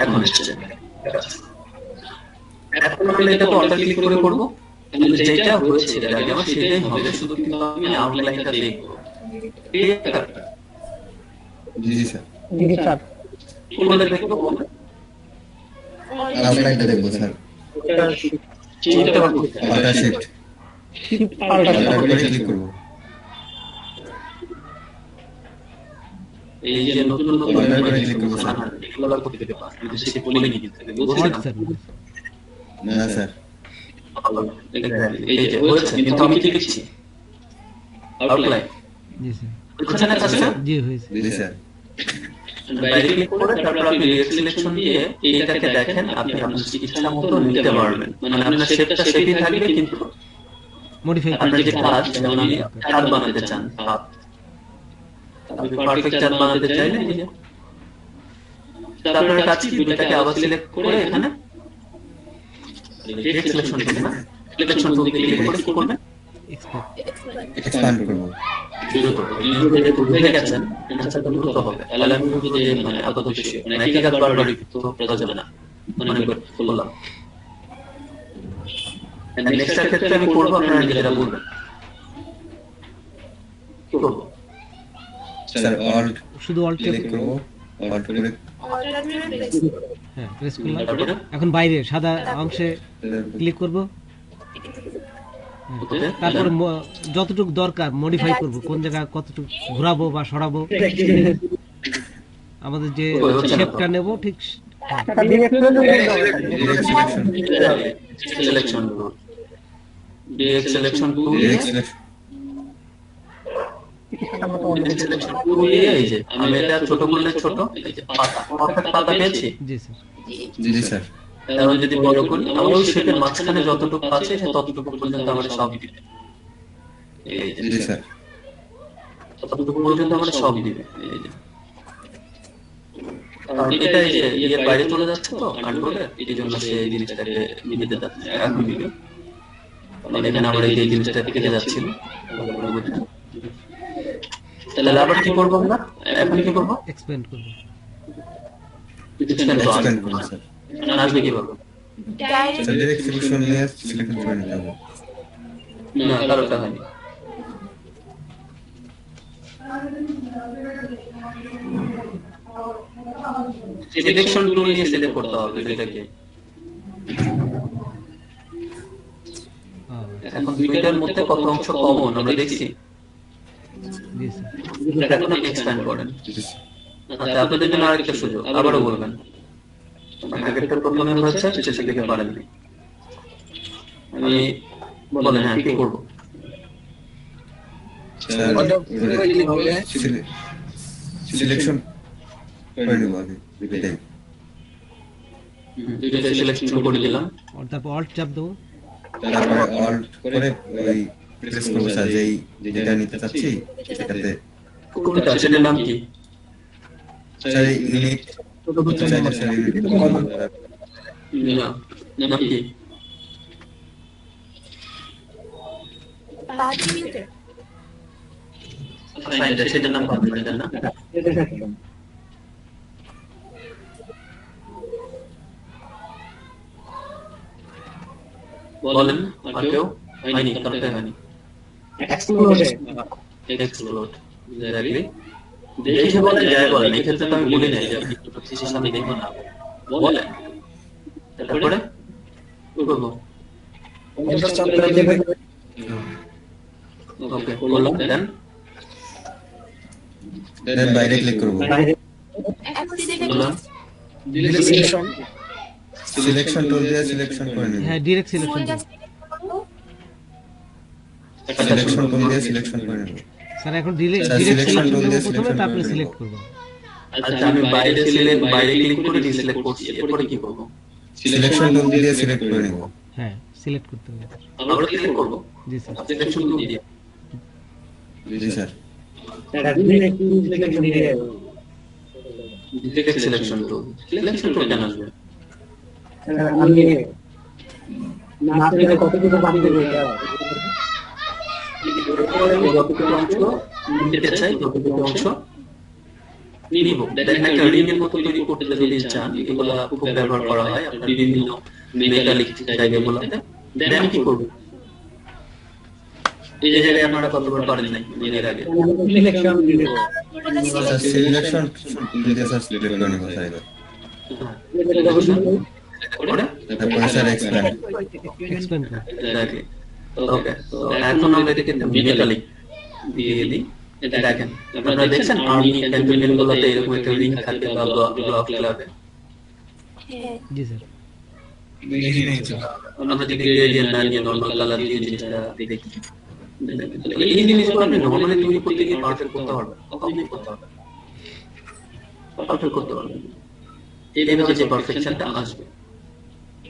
এখন এসেছে। এখন আমরা এটা তো অল্টার ক্লিক করে করবো, যেটা হয়েছে এর আগে আমার সেটাই হবে, শুধু কিন্তু আমি আউটলাইনটা দেখবো। জি স্যার। জি স্যার। কোনটা দেখবো? আউটলাইনটা দেখবো স্যার। চিন্তা করতে অল্টার শিফট শিফট পাল্টা করে ক্লিক করব। এই যে নতুন নতুন ক্লিক করবো স্যার, এগুলো করতে পারবো, আমি সেটা বলে নিয়ে দিতে হোয়াট স্যার? না স্যার। এই যে হয়েছে, কিন্তু আমি কি লিখছি? আউটলাইন। জি স্যার। বুঝছেন না কাজটা? জি হয়েছে। জি স্যার। বাইরে ক্লিক করে তারপর আপনি ডিরেক্ট সিলেকশন দিয়ে এইটাকে দেখেন, আপনি আপনার ইচ্ছা মতো নিতে পারবেন। মানে আপনার শেপটা শেপই থাকবে, কিন্তু মডিফাই আপনার যে কাজ, যেমন আপনি কাজ বানাতে চান, আপনি পারফেক্ট চার্ট বানাতে চাইলে এই যে আপনার কাজ কি, দুটোটাকে আবার সিলেক্ট করে এখানে ডিরেক্ট সিলেকশন করবেন, না সিলেকশন টুল দিয়ে ক্লিক করে কি করবেন? এক্সপ্যান্ড করব। বুঝে গেছেন, এটা দ্রুত হবে। তাহলে আমি বলবো যে মানে এত বেশি মানে একই কাজ বারবার তো করা যাবে না, মনে করে করলাম। নেক্সট ক্ষেত্রে আমি করবো, আপনারা নিজেরা বলবেন কি করবো। স্যার অল্ট শুধু অল্ট ক্লিক করব, অল্ট করে হ্যাঁ প্রেস করলাম। এখন বাইরে সাদা অংশে ক্লিক করব, তারপর যতটুকু দরকার মডিফাই করব, কোন জায়গায় কতটুকু ঘোরাবো বা সরাবো, আমাদের যে শেপটা নেব ঠিক সিলেকশন টুল, ডিরেক্ট সিলেকশন টুল, এই যে আমি এটা ছোট করলে ছোট, এই যে পাতা পাতা পেয়েছি। জি স্যার। জি স্যার। তাহলে যদি বড় করি, আমার ওই শেপের মাঝখানে যতটুকু আছে ততটুকু পর্যন্ত আমরা সব দিবে। এই যে জি স্যার। ততটুকু পর্যন্ত আমরা সব দিবে। এই যে কারণ এটা এই যে এর বাইরে চলে যাচ্ছে তো কন্ট্রোলে, এই জন্য সে এই জিনিসটাকে নিতে যাচ্ছে। এখন দিবে, মানে এখানে আমরা এই জিনিসটা থেকে যাচ্ছিল। তাহলে আবার কি করবো আমরা? এখন কি করবো? এক্সপ্যান্ড করব। এক্সপ্যান্ড করব স্যার। আসবে কিভাবে? স্যার ডাইরেক্ট সিলেকশন নিয়ে সিলেকশন করে নিতে হবে। না, কারোটা হয়নি। সিলেকশন টুল নিয়ে সিলেক্ট করতে হবে এটাকে। এখন দুইটার মধ্যে কত অংশ কমন আমরা দেখছি। জি স্যার। এখন আপনি এক্সপ্যান্ড করেন। আচ্ছা, আপনাদের জন্য আরেকটা সুযোগ, আবারও বলবেন। আগেরটা প্রথমে হচ্ছে, শেষের দিকে পারেননি। আমি বলেন হ্যাঁ কি করবো? স্যার সিলেকশন করে নেব আগে দুইটাই। দুইটা সিলেকশন করে দিলাম, তারপর অল্ট চাপ দেবো। তারপরে অল্ট করে ওই প্রেস করবো স্যার, যেই যেটা নিতে চাচ্ছি সেটাতে। কোনটা সেটার নাম কি? স্যার এই ইউনিট চাইলে স্যার ইউনিট না, নাম কি? ফাইন্ডার, সেটার নাম ফাইন্ডার না? বলেন আর কেউ? হয়নি, কারণটা হয়নি। Explode, exactly. দেখে বলেন, যাই বলেন, এই ক্ষেত্রে তো আমি বলি নাই যে আপনি একটু থিসিস সামনে দেখুন না, বলেন। তারপরে কি করবো? ওকে, করলাম, দেন দেন বাইরে ক্লিক করবো। বললাম সিলেকশন টুল দিয়ে সিলেকশন করে নেব। হ্যাঁ ডিরেক্ট সিলেকশন সিলেকশন টুল দিয়ে সিলেকশন করে নেব। স্যার এখন direct sir, selection selection tool দিয়ে প্রথমে selection তারপরে করে সিলেক্ট নেব। করব। আচ্ছা, আমি বাইরে ক্লিক করে ডিসিলেক্ট করছি, এরপরে কি করবো? সিলেকশন টুল দিয়ে সিলেক্ট করে নেব। হ্যাঁ সিলেক্ট করতে হবে। আবার ক্লিক করবো, জি স্যার। সিলেকশন টুল দিয়ে। জি sir. Direct selection tool, selection tool কেন আসবে? যতটুকু অংশ নিতে চাই ততটুকু অংশ নিব। দেখেন একটা রিং এর মতো তৈরি করতে যদি চান, এগুলা খুব ব্যবহার করা হয় আপনার বিভিন্ন মেটালিক জায়গাগুলোতে। দেন কি করব? এই যে জায়গায় আপনারা কতবার পারেন নাই এর আগে। স্যার সিলেকশন টুল দিয়ে স্যার সিলেক্ট করে নেব স্যার এবার। করে তারপরে স্যার এক্সপ্যান্ড। এক্সপ্যান্ড করুন। এক্স্যাক্টলি। ওকে, তো এখন আমরা এটাকে মেটালিক দিয়ে দিই। এটা দেখেন, আপনারা দেখছেন আর্মি ক্যান্টনমেন্ট গুলোতে এরকম একটা রিং থাকে বা ব্লক লাগে। জি স্যার। আমরা যদি গ্রেডিয়েন্ট না নিয়ে নর্মাল কালার দিয়ে জিনিসটা দেখি, এই জিনিসগুলো আপনি নর্মালি তৈরি করতে গিয়ে পারফেক্ট করতে পারবেন, কখনোই করতে পারবেন পারফেক্ট করতে পারবেন। এইভাবে যে পারফেকশনটা আসবে,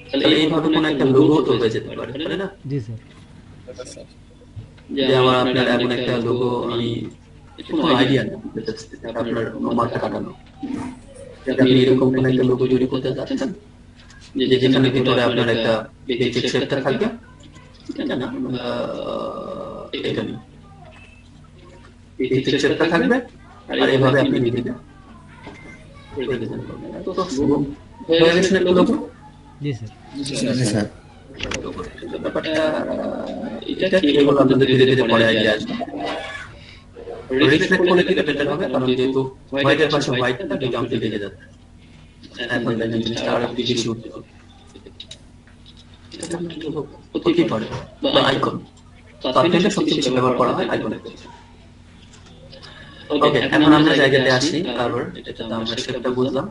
তাহলে এইভাবে কোনো একটা লোগো তো হয়ে যেতে পারে, তাই না? জি স্যার। যে আমার আপনার এমন একটা লোগো, আমি কোনো আইডিয়া নেই আপনার মাথা কাটানো, আপনি এরকম কোনো একটা লোগো তৈরি করতে যাচ্ছেন যে যেখানে ভিতরে আপনার একটা বেসিক শেপটা থাকবে, এটা না, এটা নেই, বেসিক শেপটা থাকবে আর এইভাবে আপনি দিবেন। তো হয়ে গেছে না লোগো? জি স্যার। জি স্যার। ব্যাপারটা এটা কি, এগুলো আপনাদের ধীরে ধীরে পরে আইডিয়া আসবে। রিফ্লেক্ট করে দিলে বেটার হবে, কারণ যেহেতু হোয়াইটের পাশে হোয়াইটটা দুটো অংশে লেগে যাচ্ছে। এখন দেখেন জিনিসটা আরো বেশি উঠবে। তো কি করে বা আইকন, তারপরে সবচেয়ে বেশি ব্যবহার করা হয় আইকনের ক্ষেত্রে। ওকে, এখন আমরা জায়গাতে আসি। তারপর এটা আমরা শেপটা বুঝলাম,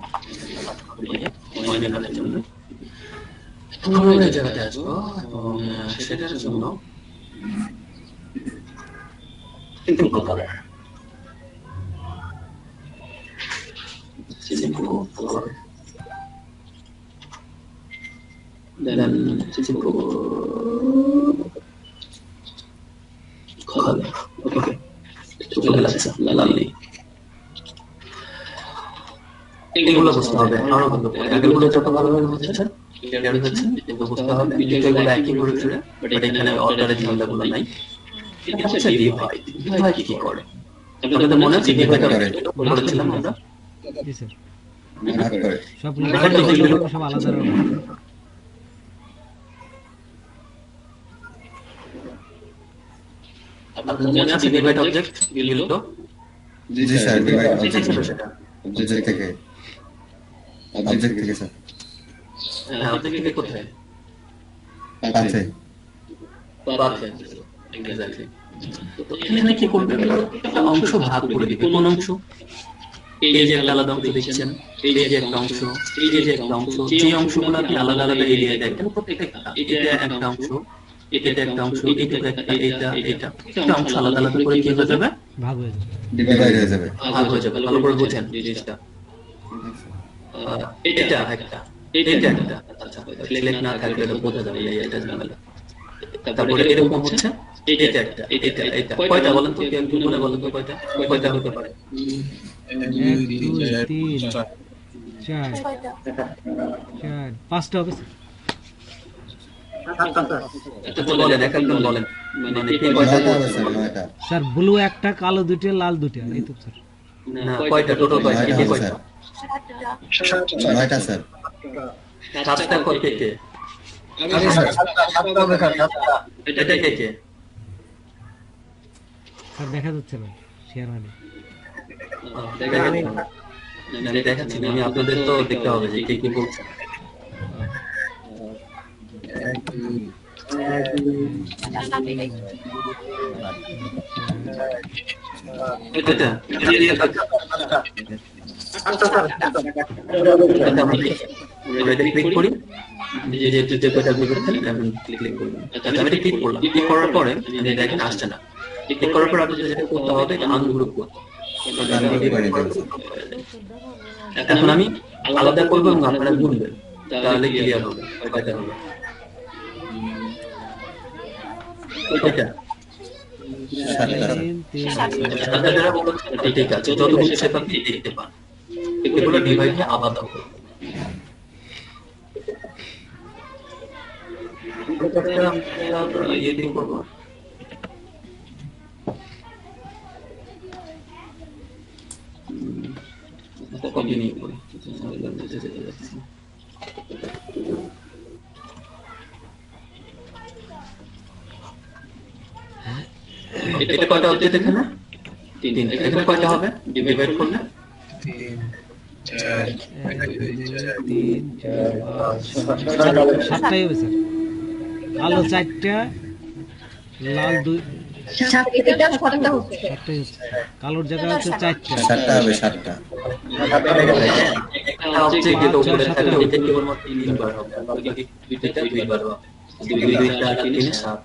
ময়নার জন্য আমরা এই জায়গাতে আসবো এবং সেটার জন্য simple colour, simple color, then simple color. Okay, চলে আসছে লালি। এগুলো বুঝতে হবে আরো ভালো করে, আগেরগুলো যত ভালোভাবে হচ্ছে ক্লিয়ার হচ্ছে, এগুলো বুঝতে হবে। বিষয়গুলো একই করে ফেলে, বাট এখানে অর্ডারের ঝামেলাগুলো নাই। এটা হচ্ছে ডিভাই। ডিভাই কি করে আপনাদের মনে আছে? ডিভাইটা বলেছিলাম আমরা। জি স্যার। ভাগ করে সব লেখাগুলো সব আলাদা রকম। আপনাদের মনে আছে ডিভাইড অবজেক্ট গুলো? জি স্যার। ডিভাইড এটা ছিল সেটা। অবজেক্ট থেকে স্যার। হ্যাঁ, অবজেক্ট থেকে কোথায়? আছে। পাথে। এক্স্যাক্টলি। তো এখানে কি করবে? একটা অংশ ভাগ করে দিবে। কোন অংশ? এই যে একটা আলাদা অংশ দেখছেন, এই যে একটা অংশ, এই যে একটা অংশ, যে অংশগুলো আপনি আলাদা আলাদা এরিয়ায় দেখেন, প্রত্যেকটা এটা একটা অংশ, এটা একটা অংশ, এটা একটা, এটা একটা অংশ আলাদা আলাদা করে কি হয়ে যাবে? ভাগ হয়ে যাবে। ডিভাইড হয়ে যাবে। ভাগ হয়ে যাবে। ভালো করে বুঝেন জিনিসটা। এটা একটা, এটা একটা। আচ্ছা, সিলেক্ট না থাকলে তো বোঝা যাবে এটা ঝামেলা। তারপরে এরকম হচ্ছে এটা একটা এটা কয়টা বলেন তো, কেউ মনে বলেন তো কয়টা কয়টা হতে পারে? 1 2 3 4 4 5টা হবে স্যার। আচ্ছা বলেন, এক একজন বলেন, মানে কে কয়টা 9টা হবে বলছে? স্যার, 9টা। স্যার ব্লু একটা, কালো দুইটা, লাল দুইটা, এই তো স্যার। না কয়টা টোটাল কয়টা? 9টা কে হবে কয়টা? স্যার, 9টা স্যার। সাতটা কয় কে কে? এটা কে কে? স্যার দেখা যাচ্ছে না, শেয়ার হয়নি। আমি দেখাচ্ছি না, আমি আপনাদের তো দেখতে হবে যে কে কি বলছে। এটা এটা আমরা এটা ক্লিক করি, যে যে কয়টা গ্রুপ আছে এখন ক্লিক করব। আচ্ছা আমি এটা ক্লিক করলাম, ক্লিক করার পরে আপনি দেখেন আসছে না। ক্লিক করার পর আপনাদের যেটা করতে হবে এটা আনগ্রুপ করতে হবে। আনগ্রুপ করে নিতে হবে স্যার। এখন আমি আলাদা করবো এবং আপনারা গুনবেন, তাহলে ক্লিয়ার হবে কয়টা হবে। কয়টা? 7টা। আপনারা যারা বলছেন ঠিক আছে, যতগুলো সেটা আপনি দেখতে পান, এগুলো ডিভাইডে আলাদা হবে। ইয়ে দিয়ে করবো, কপি নিয়ে করি। এটা কয়টা হচ্ছে দেখেন না? 3। এখানে কয়টা হবে ডিভাইড করলে? 3 4 5 7টাই হবে স্যার। কালো 4টা, লাল 2, 7টাই হচ্ছে। কালোর জায়গায় হচ্ছে 4টা। 7টা হবে, 7টা। অবজেক্ট যেটা উপরে থাকে ওইটা কেবলমাত্র 3 বার হবে, বাকি দুইটা 2 বার হবে। 2 4 3 7।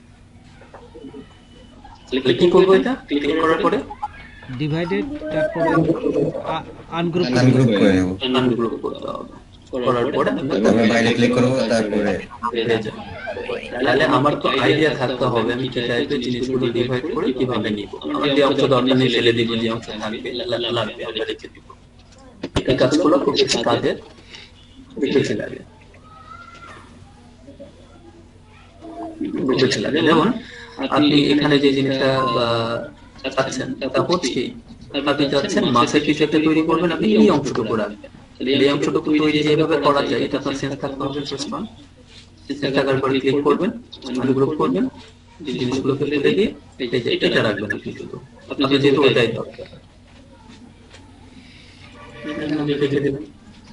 তাহলে কি করবো? এটা ক্লিক করার পরে ডিভাইডেড, তারপরে আনগ্রুপ আনগ্রুপ করে নেব। আনগ্রুপ করতে হবে। করার পরে তারপরে বাইরে ক্লিক করব, তারপরে বেড়ে যায়। তাহলে আমার তো আইডিয়া থাকতে হবে আমি কি টাইপের জিনিসগুলো ডিভাইড করে কিভাবে নিব। আমার যে অংশ দরকার নেই ফেলে দিব, যে অংশ থাকবে লাগবে আমরা রেখে দিব। এই কাজগুলো খুব বেশি কাজের, বেশি লাগে, বেশি লাগে। যেমন আপনি এখানে যে জিনিসটা চাচ্ছেন তা হচ্ছে আপনি চাচ্ছেন মাছের কিছু একটা তৈরি করবেন, আপনি এই অংশটুকু রাখবেন। এই অংশটুকু তৈরি যেভাবে করা যায় এটা আপনার সেন্স থাকতে হবে। সেন্স থাকার পরে ক্লিক করবেন, আনগ্রুপ করবেন, জিনিসগুলোকে ফেলে দিয়ে এটা রাখবেন আপনি শুধু। আপনি যেহেতু ওইটাই দরকার, আমি রেখে দিলাম।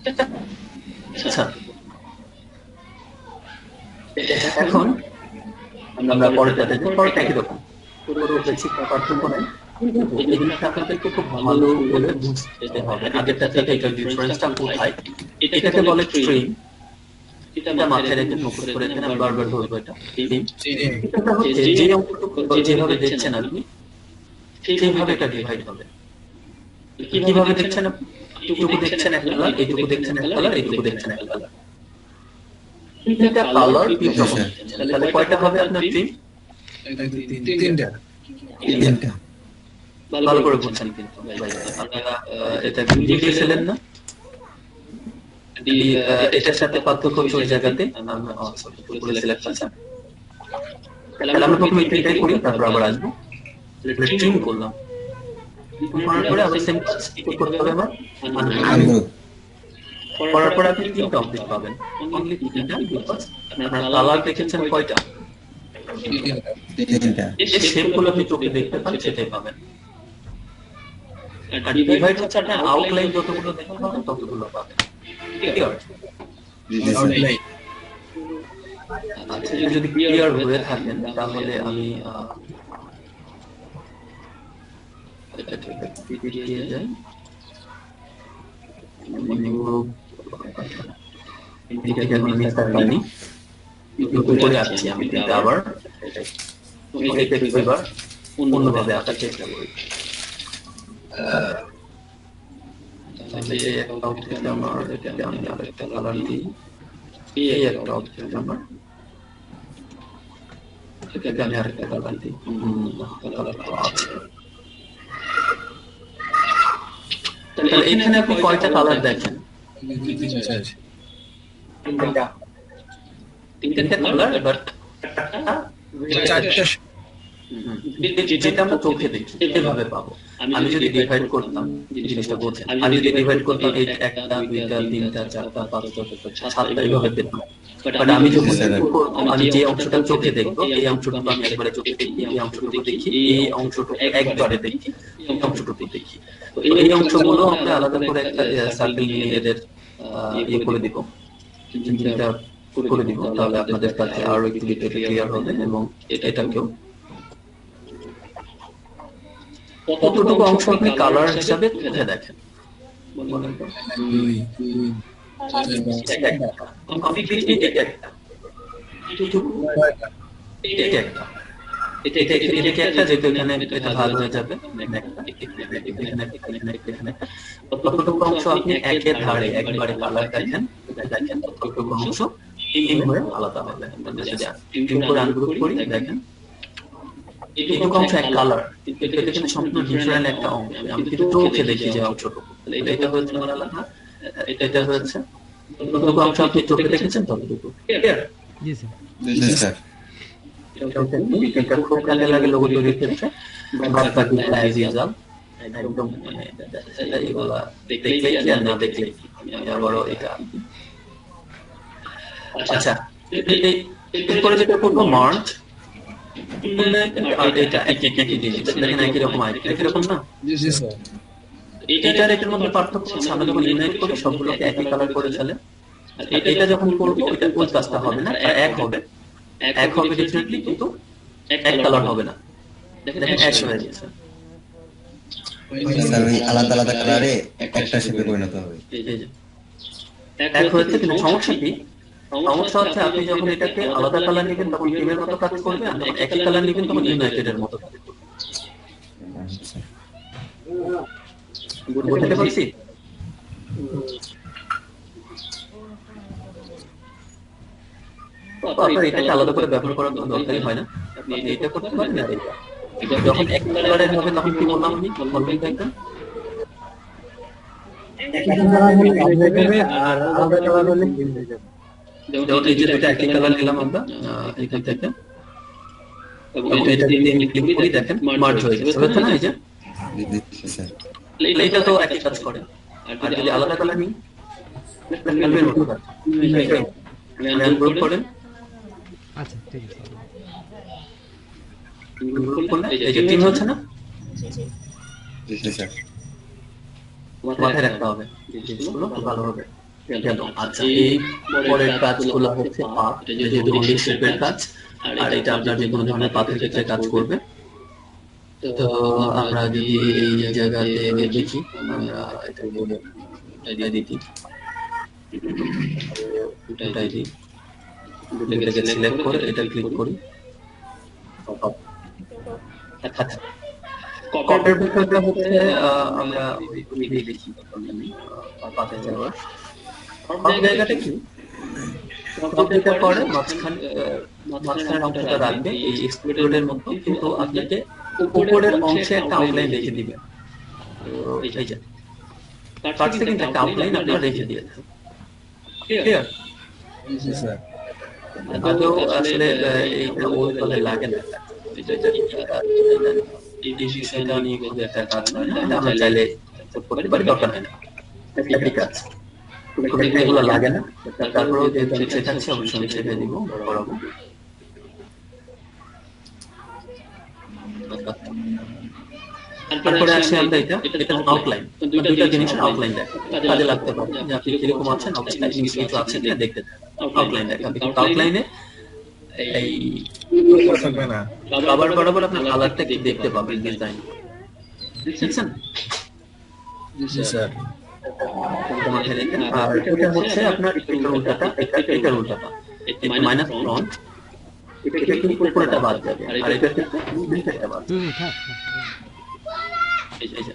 আচ্ছা এখন আমরা পরেরটাতে যাই। পরেরটা একই রকম, পুরো বেসিক পার্থক্য নেই। এই জিনিসটা আপনাদেরকে খুব ভালো করে বুঝতে হবে আগেরটা থেকে এটার ডিফারেন্সটা কোথায়। এটাকে বলে ট্রিম। এটা মাথায় রেখে ফোকাস করে এখানে বারবার ধরবো। এটা ট্রিম, এটা হচ্ছে যে অংশটুকু যেভাবে দেখছেন আপনি সেইভাবে এটা ডিভাইড হবে। কিভাবে দেখছেন আপনি? এইটুকু দেখছেন এক কালার, এইটুকু দেখছেন এক কালার, এইটুকু দেখছেন এক কালার। তিনটা কালার তাহলে কয়টা হবে আপনার ট্রিম? 3টা। ভালো করে বুঝছেন কিন্তু আপনারা এটা লিখে ফেলেন না। এটার সাথে পার্থক্য হচ্ছে ওই জায়গাতে আমরা সিলেক্ট আছে। তাহলে আমরা প্রথমে এটাই করি, তারপর আবার আসবো। ট্রিম করলাম, করার পরে আবার সেম কাজ কি করতে হবে আমার আনগ্রুপ করার পরে আপনি তিনটা অবজেক্ট পাবেন। অনলি তিনটা, বিকজ আপনার কালার দেখেছেন কয়টা? 3টা। এই শেপগুলো আপনি চোখে দেখতে পান সেটাই পাবেন। আর ডিভাইড হচ্ছে আপনার আউটলাইন যতগুলো দেখতে পাবেন ততগুলো পাবেন। ঠিক আছে? জি স্যার। আচ্ছা যদি ক্লিয়ার হয়ে থাকেন তাহলে আমি এটা ঠিক দিয়ে যাই। এটাকে এখন আমি পাইনি, নতুন করে আসছি আমি, কিন্তু আবার এটাকে এবার অন্যভাবে আসার চেষ্টা করি। তাহলে এই একটা অবজেক্ট আমার, এটাকে আমি আরেকটা কালার দিই। এই একটা অবজেক্ট আমার এটাকে আমি আরেকটা কালার দিই, কালার আছে। তাহলে এখানে আপনি কয়টা কালার দেখেন? তিনটা কালার, বাট চারটা যেটা আমরা চোখে দেখি এভাবে পাবো। আমি যদি ডিভাইড করতাম, জিনিসটা বলছেন, আমি যদি ডিভাইড করতাম এই একটা, দুইটা, তিনটা, চারটা, পাঁচটা, সাতটা এইভাবে পেতাম। বাট আমি যখন আমি যে অংশটা চোখে দেখবো, এই অংশটুকু আমি একবারে চোখে দেখি, এই অংশটুকু দেখি, এই অংশটুকু একবারে দেখি, এই অংশটুকু দেখি। তো এই অংশগুলো আমরা আলাদা করে একটা সার্কেল নিয়ে এদের ইয়ে করে দিব, চিন্তা করে দিব, তাহলে আপনাদের কাছে আরো একটু ক্লিয়ার হবে। এবং এটাকেও কতটুকু অংশ আপনি কালার হিসাবে কোথায় দেখেন? যেহেতু এখানে এটা ভাগ হয়ে যাবে, কতটুকু অংশ আপনি একের ধারে একবারে কালার দেখেন, কতটুকু অংশ এই হয়ে আলাদা হবে। আনগ্রুপ করি, দেখেন এইটুকু অংশ এক কালার, এটা কিন্তু সম্পূর্ণ ডিফারেন্ট একটা অংশ। আমি কিন্তু চোখে দেখি যে অংশটুকু, এটা হচ্ছে আমার আলাদা, এটা হচ্ছে কতটুকু অংশ আপনি চোখে দেখেছেন ততটুকু। জি স্যার। জি স্যার। এটা খুব কাজে লাগে লোগো তৈরির ক্ষেত্রে। বাদ বাকি অ্যাজ ইউজুয়াল একদম এগুলা দেখলেই কি আর না দেখলেই কি, আবারও এটা। আচ্ছা, এরপরে যেটা করবো মার্জ, আর এটা একই জিনিস, দেখেন একই রকম একই রকম না। এটার এটার মধ্যে পার্থক্য হচ্ছে আমরা যখন ইউনাইট করি সবগুলোকে একই কালার করে ফেলে, আর এটা যখন করবো এটা ওই কাজটা হবে না, এক হবে ডেফিনেটলি, কিন্তু এক কালার হবে না। দেখেন এক হয়ে গেছে, স্যার ওই আলাদা আলাদা কালারে একটা শেপে পরিণত হবে। এক হয়েছে, কিন্তু সমস্যা কি? সমস্যা হচ্ছে আপনি যখন এটাকে আলাদা কালার নেবেন তখন ক্রিমের মতো কাজ করবে, আর যখন একই কালার নেবেন তখন ইউনাইটেড এর মতো কাজ করবে। বুঝতে পারছি? আপনার এটাকে আলাদা করে ব্যবহার করার কোনো দরকারই হয় না, আপনি এটা করতে পারেন। আর এটা যখন এক কালারের হবে তখন কি বললাম আমি, বলবেন তো একটা আর আলাদা কালার হলে গ্রিন হয়ে যাবে। যেমন এই যে দুটো একই কালার নিলাম আমরা এখান থেকে, এবং এটা দিয়ে আমি ক্লিক করি, দেখেন মার্জ হয়ে গেছে, হচ্ছে না? এই যে জি স্যার। এটা তো একই কাজ করে। আর যদি আলাদা কালার নিই, ক্লিমের মতো কাজ। আমি আনগ্রুপ করেন, আচ্ছা ঠিক আছে। গ্রুপ করলে এই যে তিন হচ্ছে না, জি স্যার। মাথায় রাখতে হবে, জিনিসগুলো খুব ভালো হবে। গেল। আচ্ছা, এই পরের কাজগুলো হচ্ছে পাথ, এটা যেহেতু অনলি শেপের কাজ, আর এটা আপনার যে কোনো ধরনের পাথের ক্ষেত্রে কাজ করবে। তো আমরা যদি এই জায়গাতে দেখি, আমরা এটা দিই, এটাই দিই, এটাকে সিলেক্ট করে এটা ক্লিক করি। আচ্ছা, কপের বিষয়টা হচ্ছে আমরা ওই দেখি পাথের যাওয়া সব জায়গাটা কি কম্পিউটার করে মাঝখানের অংশটা রাখবে এই এক্সপ্লোরের মতো, কিন্তু আপনাকে উপরের অংশে একটা আউটলাইন রেখে দিবে। তো এই যে ফার্স্ট সেকেন্ড একটা আউটলাইন আপনারা রেখে দিয়েছেন, ক্লিয়ার? জি স্যার। আদৌ আসলে এইটা ওইভাবে লাগে না, এই বিষয়টা নিয়ে খুব একটা কাজ হয় না, এটা আমরা চাইলে করতে পারি, দরকার হয় না, একই কাজ। এগুলো লাগে না, তারপরেও যেহেতু আমি শেখাচ্ছি অবশ্যই আমি শেখে দিব, করাবো। তারপরে আছে আমরা এটা আউটলাইন, দুইটা জিনিসের আউটলাইন দেখা কাজে লাগতে পারে, যে আপনি কিরকম আছেন, আউটলাইন জিনিস কিছু আছে কিনা দেখতে আউটলাইন দেখা। কিন্তু আউটলাইনে এই থাকবে না, বারবার বরাবর আপনার কালারটা কি দেখতে পাবেন ডিজাইন, দেখছেন? জি স্যার। মাথায় রেখে। আর এটা হচ্ছে আপনার এটার উল্টাটা, এটার উল্টাটা, মাইনাস ফ্রন্ট, এটা কিন্তু উপরেটা বাদ যাবে, আর এটা কিন্তু নিচেরটা বাদ যাবে। থাক। এই যে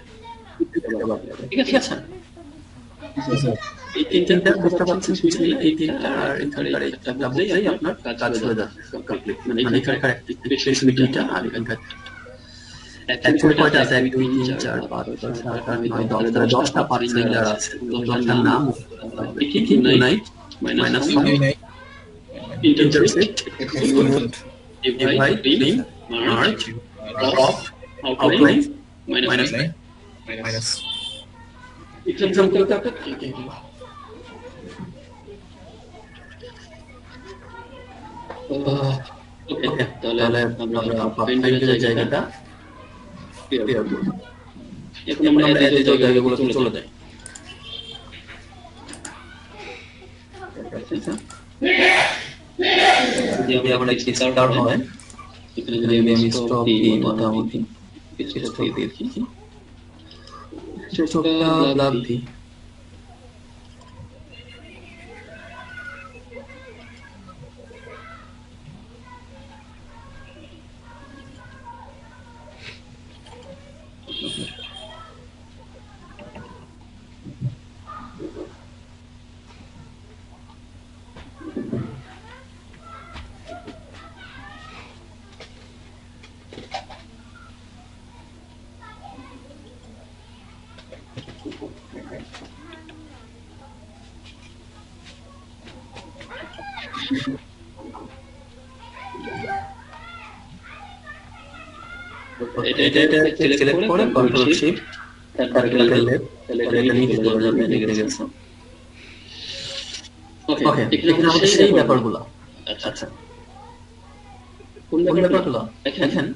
এটা বাদ যাবে, ঠিক আছে? জি স্যার। এই তিনটা বুঝতে পারছেন সুইচ নিলে এই তিনটা আর এখানকার একটা বুঝলেই আপনার কাজ হয়ে যাচ্ছে কমপ্লিট। মানে এখানকার দুইটা আর এখানকার অ্যাকচুয়ালি কয়টা আছে 1 2 3 4 5 6 7 8 9 10 10টা পার্ট সিঙ্গেলার আছে। 10টার নাম কি কি unite minus 1 intersect divide trim merge crop outline minus minus example का ওকে তাহলে আমরা ফাইনাল জায়গাটা ক্লিয়ার করব। এখন আমরা এই জায়গাগুলোতে চলে যাই। যদি আমরা একটি স্টার্ট হয় এখানে যদি আমি স্টপ দিই মোটামুটি স্টপ দিয়েছি সেটা লাভ দিই এটা সিলেক্ট করে কন্ট্রোল শিফট তারপরে লেফট তাহলে এটা নিচে চলে যাবে দেখে গেছে। ওকে এখানে আমাদের সেই ব্যাপারগুলো আচ্ছা কোন ব্যাপারগুলো দেখেন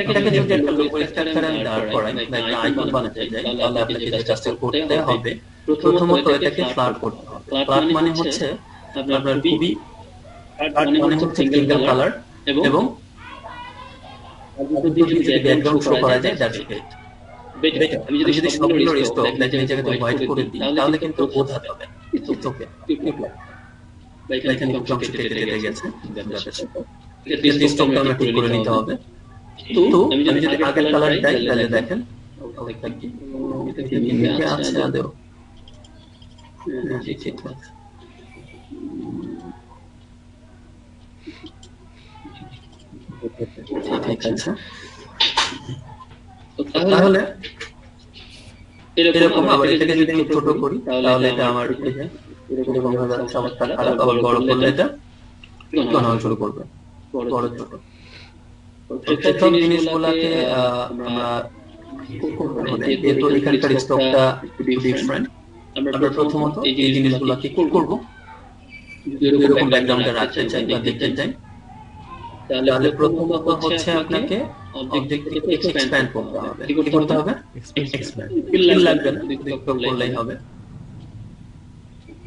এটাকে যদি একটা লোকাল স্ট্রাকচারে আমি দাঁড় করাই লাইক আইকন বানাতে যাই তাহলে আপনাকে যেটা কাজ করতে হবে প্রথমত এটাকে ফ্ল্যাট করতে হবে। ফ্ল্যাট মানে হচ্ছে আপনার খুবই মানে হচ্ছে সিঙ্গেল কালার এবং ব্যাকগ্রাউন্ড শো করা যায় দ্যাটস গ্রেট বেটার। আমি যদি সবগুলো স্টক দেখেন এই জায়গাতে হোয়াইট করে দিই তাহলে কিন্তু বোঝা যাবে ইটস ওকে এখানে কমপ্লিট কেটে গেছে এই স্টকটা আমরা ঠিক করে নিতে হবে। তো আমি যদি আগের কালার দেই তাহলে দেখেন অনেকটা কি এটা আছে আদৌ ঠিক ঠিক আছে ঠিক আছে। তাহলে এরকম আবার এটাকে যদি আমি ছোট করি তাহলে এটা আমার এরকম ভাবে চমৎকার খারাপ আবার বড় করলে এটা কোন শুরু করবে বড় ছোট প্রত্যেক জিনিসগুলোকে আমরা এরপর এখানকার স্টকটা ডিফারেন্ট। আমরা প্রথমত এই জিনিসগুলোকে কি করব এরকম ব্যাকগ্রাউন্ডে রাখতে চাই বা দেখতে চাই তাহলে প্রথমত হচ্ছে আপনাকে অবজেক্টকে এক্সপ্যান্ড করতে হবে। কি করতে হবে এক্সপ্যান্ড ফিল লাগবে না ক্লিক করলেই হবে।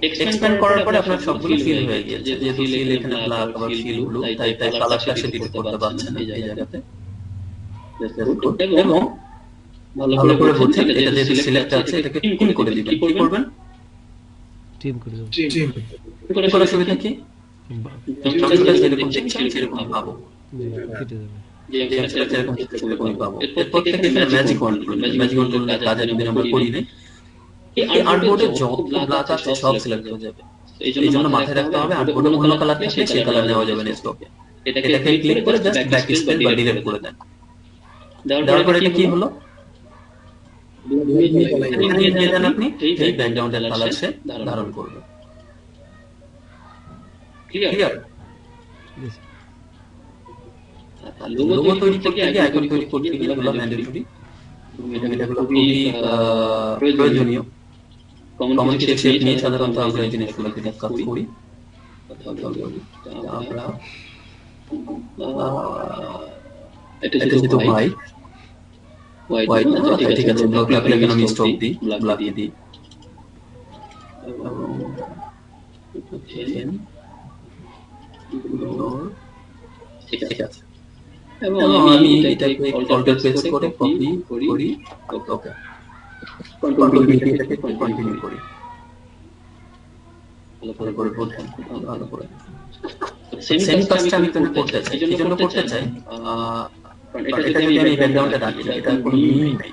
এক্সপ্যান্ড করার পরে আপনার সবগুলো ফিল হয়ে গিয়েছে যেহেতু ফিল এখানে ব্ল্যাক আবার ফিল ব্লু তাই কালারটা সে ডিলিট করতে পারছেন এই জায়গাতে এবং ভালো করে বুঝছেন এটা যে সিলেক্ট আছে এটাকে টিম করে দিবেন। কি করবেন টিম করে দেব team করে করার সুবিধা কি কম্পিউটার যেরকম দেখছেন সেরকম পাবো কেটে যাবে যে সেরকম সেরকমই পাবো। এরপর থেকে এখানে ম্যাজিক কন্ট্রোল কাজের যদি আমরা করি না এই আর্টবোর্ডে যত ব্ল্যাক আছে সব সিলেক্ট হয়ে যাবে। এই জন্য মাথায় রাখতে হবে আর্টবোর্ডে অন্য কালার থাকলে সেই কালার নেওয়া যাবে না স্টকে। এটাকে ক্লিক করে জাস্ট ব্যাক স্পেস বা ডিলিট করে দেন। দেওয়ার পরে এটা কি হলো এখানে নিয়ে যান আপনি এই ব্যাকগ্রাউন্ডের কালার সে ধারণ করবে। ক্লিয়ার লোগো তৈরি করতে গিয়ে আইকন তৈরি করতে গিয়ে এগুলো ম্যান্ডেটরি এবং এগুলো খুবই প্রয়োজনীয়। কমিউনিকেশন শেপ নিয়ে সাধারণত আমরা এই জিনিসগুলোকে ডিসকাস করি আমরা এটা যেহেতু হোয়াইট ঠিক আছে ব্লক লাগলে আমি স্টক দিই ব্লক দিয়ে দিই ঠিক আছে এবং আমি এটাকে কন্ট্রোল প্রেস করে কপি করি ওকে কন্ট্রোল বি এটাকে কন্টিনিউ করি ভালো করে বোঝেন ভালো করে সেম কাজটা আমি করতে চাই এই জন্য করতে চাই এটা যদি আমি ব্যাকগ্রাউন্ডে রাখি এটা কোনো মিনিং নাই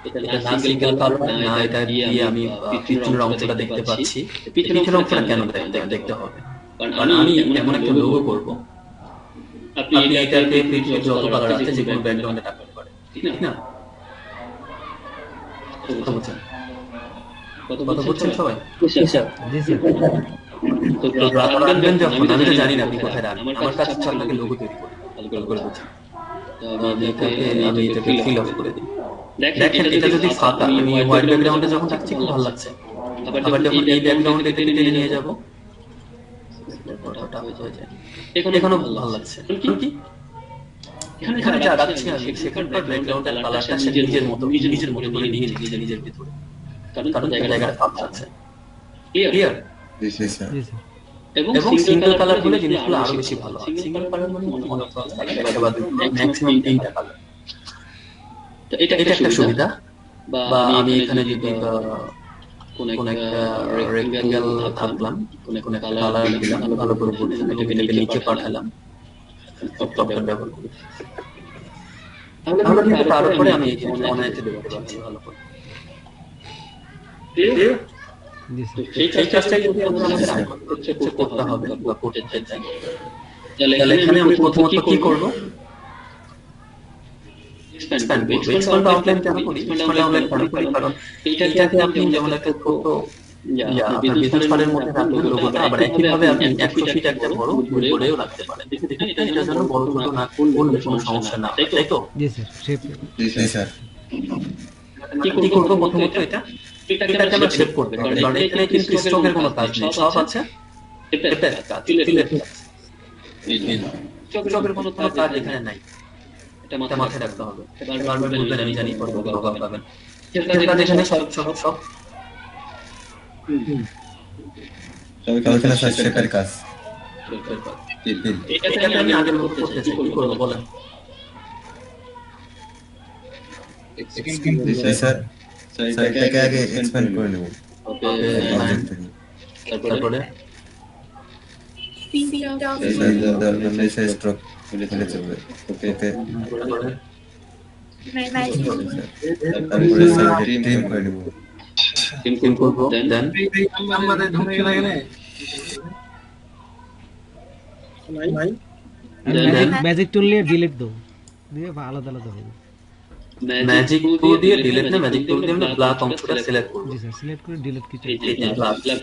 এটা না সিঙ্গেল কালার, না এটা দিয়ে আমি পিছনের অংশটা দেখতে পাচ্ছি। পিছনের অংশটা কেন দেখতে হবে? কারণ আমি এমন একটা লোগো করব, আপনি এটাকে পৃথিবীর যত কালার আছে যে কোনো ব্যাকগ্রাউন্ডে রাখতে পারেন, ঠিক না? কথা বলছেন? কথা বলছেন সবাই? জি স্যার। তো রাখবেন যখন, আমি তো জানি না আপনি কোথায় রাখবেন। আমার কাছে হচ্ছে আপনাকে লোগো তৈরি করে ভালো করে বলছেন। আমি এটাকে ফিল অফ করে দিই। দেখেন এটা যদি ফাঁকা, আমি হোয়াইট ব্যাকগ্রাউন্ডে যখন রাখছি খুব ভালো লাগছে, আবার যখন এই ব্যাকগ্রাউন্ডে টেনে নিয়ে যাবো এখানেও ভালো লাগছে। কি এখানে যা রাখছি আমি সেখানকার ব্যাকগ্রাউন্ডের কালারটা সে নিজের মতো করে নিয়ে নিজের ভিতরে, কারণ জায়গাটা ফাঁকা আছে। ক্লিয়ার? জি স্যার। জি স্যার। এবং সিঙ্গেল কালার হলে জিনিসগুলো আরো বেশি ভালো হয়। সিঙ্গেল কালার মানে মনে ম্যাক্সিমাম 3টা কালার। তো এটা একটা সুবিধা। বা আমি এখানে যদি কোন একটা রেক্টেঙ্গেল থাকলাম, কোন একটা কালার দিলাম, ভালো করে বললাম, এটাকে নিচে পাঠালাম, টপটা ব্যবহার করি, তাহলে কিন্তু তার উপরে আমি এই জিনিসটা অনায়াসে দেখতে পাচ্ছি ভালো করে। জি স্যার। সেই কাজটাই যদি আমাদের আগে করতে হবে বা করতে চাই, তাহলে এখানে আমি প্রথমত কি করব? এক্সপ্যান্ড করব। এক্সপ্যান্ড আউটলাইন কেন করি? এক্সপ্যান্ড আউটলাইন কেন করি? কারণ এইটাকে আপনি যেমন একটা ছোট আপনার বিজনেস কার্ডের মধ্যে রাখবেন লোগোটা, আবার একইভাবে আপনি 100 ফিট একটা বড় ঘুরেও রাখতে পারেন। দেখুন এটা যেন বড় ছোট না করলে কোনো সমস্যা না হয়, তাই তো? জি স্যার। শেপ। জি স্যার। কি করব? প্রথমত এটাকে আমরা শেপ করব, কারণ এখানে কিন্তু স্ট্রোকের কোনো কাজ নেই, সব আছে শেপের কাজ, ফিলের কাজ। স্ট্রোকের কোনো কাজ এখানে নাই, এটা মাথায় রাখতে হবে। বারবার বলবেন, আমি জানি পরে প্রভাব পাবেন। শেপের কাজ এখানে সব এখানে স্যার শেপের কাজ। এটাকে আমি আগের মতো করতে চাই, কি করবো বলেন? জি স্যার। স্যার এটাকে আগে এক্সপ্যান্ড করে নেব। তারপরে স্যার স্ট্রোক হলে চলবে। ওকে। তারপরে স্যার ট্রিম করে নেব। ট্রিম করবো, দেন ম্যাজিক টুল নিয়ে ডিলিট দাও, দিয়ে আলাদা আলাদা হবে। ম্যাজিক টুল দিয়ে ডিলিট না, ম্যাজিক টুল দিয়ে আমরা ব্ল্যাক অংশটা সিলেক্ট করব। জি স্যার। সিলেক্ট করে ডিলিট কি এই যে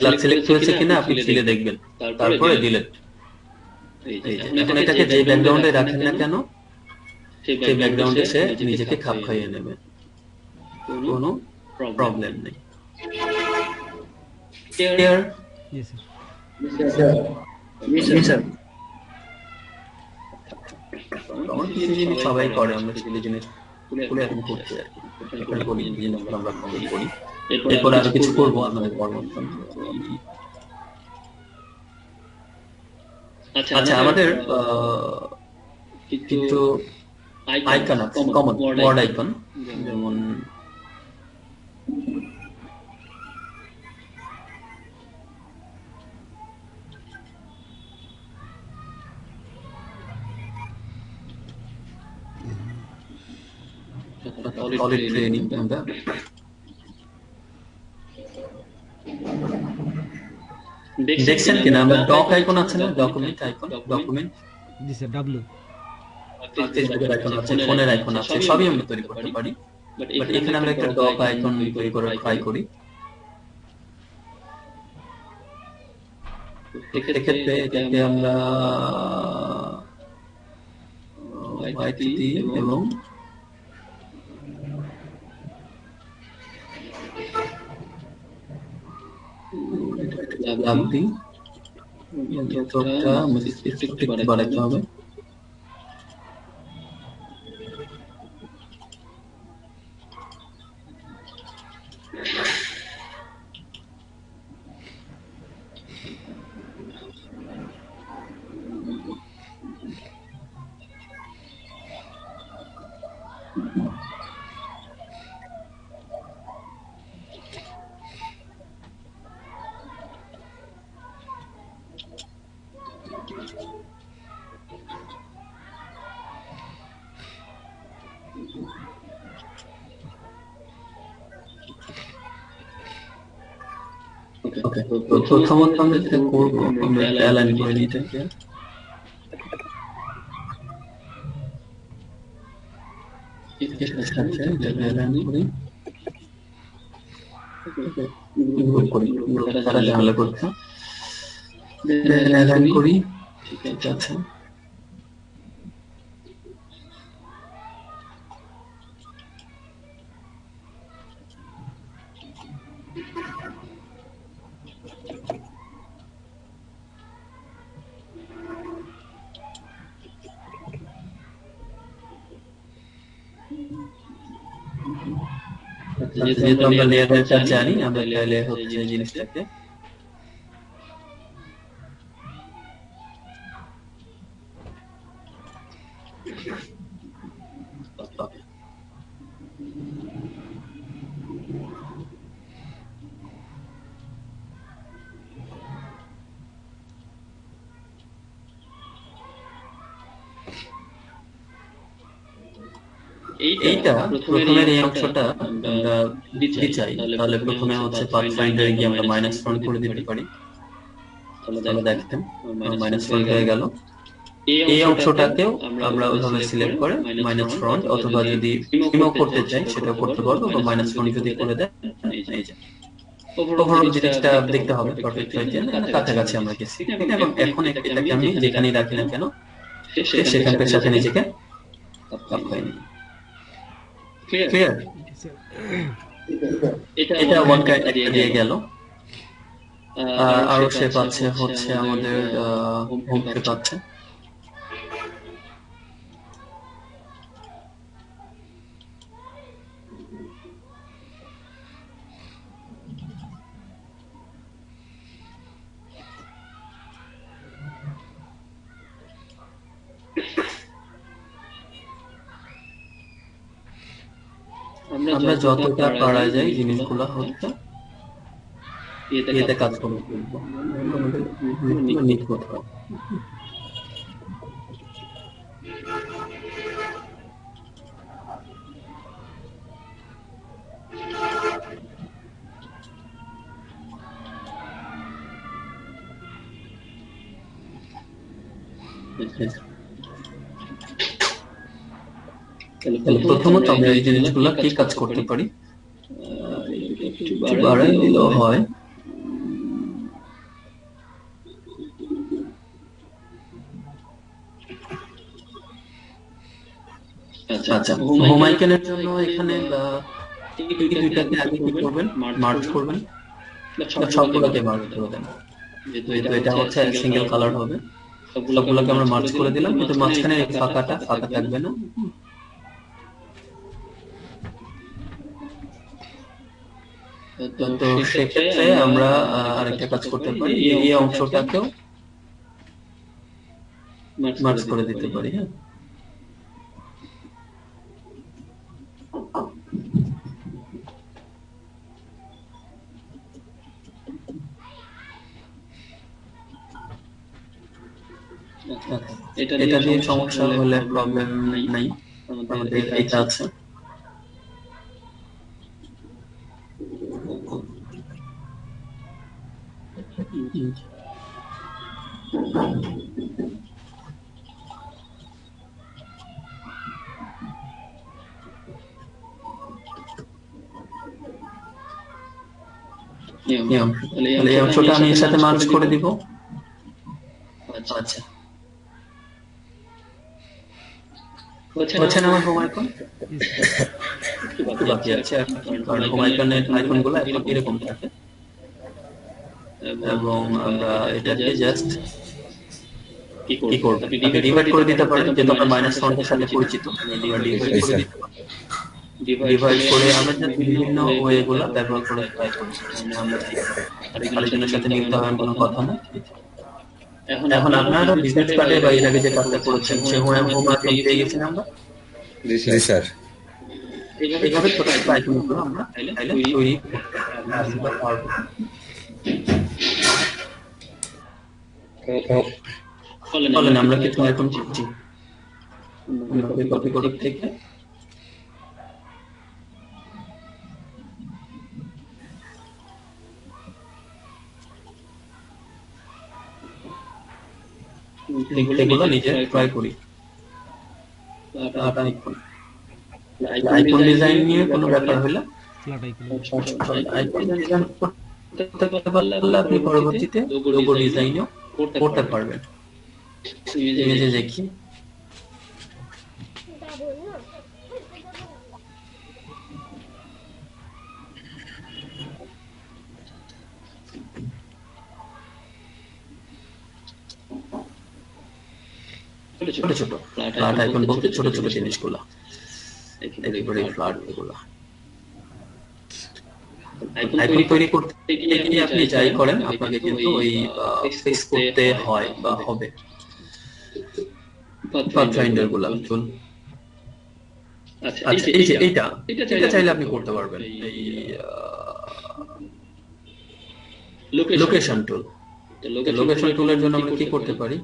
ব্ল্যাক সিলেক্ট হয়েছে কিনা আপনি ফিলে দেখবেন, তারপরে ডিলিট। এই যে এখন এটাকে যে ব্যাকগ্রাউন্ডে রাখেন না কেন, সেই ব্যাকগ্রাউন্ডে সে নিজেকে খাপ খাইয়ে নেবে, কোনো প্রবলেম নেই। ক্লিয়ার? জি স্যার। আমার কিছু জিনিস সবাই করে, আমরা কিছু জিনিস খুলে এখন করছি আর কি, এখানে বলি জিনিসগুলো আমরা কমপ্লিট করি, এরপরে আরো কিছু করবো আমাদের পরবর্তী। আচ্ছা, আমাদের কিছু আইকন আছে, কমন ওয়ার্ড আইকন, যেমন solid training আমরা দেখছেন কিনা? আমরা ডক আইকন আছে না, ডকুমেন্ট আইকন, ডকুমেন্ট। জি স্যার। ডাব্লিউ। ফেসবুকের আইকন আছে, ফোনের আইকন আছে, সবই আমরা তৈরি করতে পারি। বাট এখানে আমরা একটা ডক আইকন তৈরি করে ট্রাই করি। এক্ষেত্রে এটাকে আমরা হোয়াইট দিই এবং ব্ল্যাক দিই। চোখটা একটু বাড়াতে হবে। ওকে, তো প্রথমত আমরা যেটা করবো, আমরা একটা অ্যালাইন করে নিতে চাই। এটার সাথে এটাকে অ্যালাইন করি, গ্রুপ করি, গ্রুপ তারা ঝামেলা করছে, অ্যালাইন করি, ঠিক আছে। যেহেতু আমরা লেয়ারটা জানি, আমরা তাহলে হচ্ছে জিনিসটাকে এইটা প্রথমের এই অংশটা আমরা দিতে চাই, তাহলে প্রথমে হচ্ছে পাথফাইন্ডারে গিয়ে আমরা মাইনাস ফ্রন্ট করে দিতে পারি। তাহলে দেখেন মাইনাস ফ্রন্ট হয়ে গেল। এই অংশটাকেও আমরা ওইভাবে সিলেক্ট করে মাইনাস ফ্রন্ট, অথবা যদি রিমুভ করতে চাই সেটা করতে পারবো, বা মাইনাস ফ্রন্ট যদি করে দেয় এই যে ওভারঅল জিনিসটা দেখতে হবে পারফেক্ট হয়ে যায়, কাছাকাছি আমরা গেছি। এবং এখন এটাকে আমি যেখানেই রাখি না কেন সেখানকার সাথে নিজেকে কাপ খাই নি। ক্লিয়ার? এটা ওয়ান কাইন্ড দিয়ে গেল। আরো শেপ আছে হচ্ছে আমাদের হোম শেপ আছে। আমরা যতটা পারা যায় জিনিসগুলো হচ্ছে এতে কাজ করবো, নিট করতে হবে। তাহলে প্রথমত আমরা এই জিনিসগুলো কি কাজ করতে পারি, একটু বাড়াই দিলেও হয়। আচ্ছা, হোম আইকনের জন্য এখানে এই দুইটাকে আগে কি করবেন, মার্জ করবেন, সবগুলোকে মার্জ করে দেন। যেহেতু এটা হচ্ছে সিঙ্গেল কালার হবে, সবগুলোকে আমরা মার্জ করে দিলাম, কিন্তু মাঝখানে ফাঁকাটা ফাঁকা থাকবে না। তো সেক্ষেত্রে আমরা আরেকটা কাজ করতে পারি, এই অংশটাকেও মার্জ করে দিতে পারি। হ্যাঁ, এটা দিয়ে সমস্যা হলে প্রবলেম নাই, আমাদের এটা আছে। তাহলে এই অংশটা আমি এর সাথে মার্জ করে দিব। আচ্ছা, হচ্ছে না আমার হোম আইকন? একটু বাকি আছে, কারণ হোম আইকনের আইকনগুলো এখন এরকম থাকে, এবং আমরা এটাকে জাস্ট কি করব, আপনি ডিভাইড করে দিতে পারেন, যেহেতু আমরা মাইনাস ফ্রন্টের সাথে পরিচিত, ডিভাইড করে দিতে পারি। ডিভাইড করে আমরা যে বিভিন্ন ওয়েগুলো ব্যবহার করে ট্রাই করি, আমরা আরেকজনের সাথে মিলতে হবে কোনো কথা না। এখন আপনারা বিজনেস কার্ডে বা এর আগে যে কাজটা করেছেন সে হোম আইকন পেয়ে গেছেন আমরা। জি স্যার। এইভাবে ছোট ছোট আইকনগুলো আমরা তৈরি পারবো। বলেন আমরা কিছু আইকন করছি, কপি করে থেকে এগুলো নিজে ট্রাই করি। আইকন ডিজাইন নিয়ে কোনো ব্যাপার হলে ফ্ল্যাট আইকন আইকন ডিজাইন করতে পারলে আপনি পরবর্তীতে লোগো ডিজাইনও করতে পারবেন। ইমেজে দেখি ছোট ছোট ফ্ল্যাট আইকন বলতে ছোট ছোট জিনিসগুলো, একেবারে ফ্ল্যাট এগুলো। আইকন তৈরি করতে গিয়ে আপনি যাই করেন আপনাকে কিন্তু ওই ফিক্স করতে হয় বা হবে। পাথফাইন্ডার গুলা চল। আচ্ছা এই যে এটা চাইলে আপনি করতে পারবেন। এই লোকেশন টুল, লোকেশন টুলের জন্য আমরা কি করতে পারি?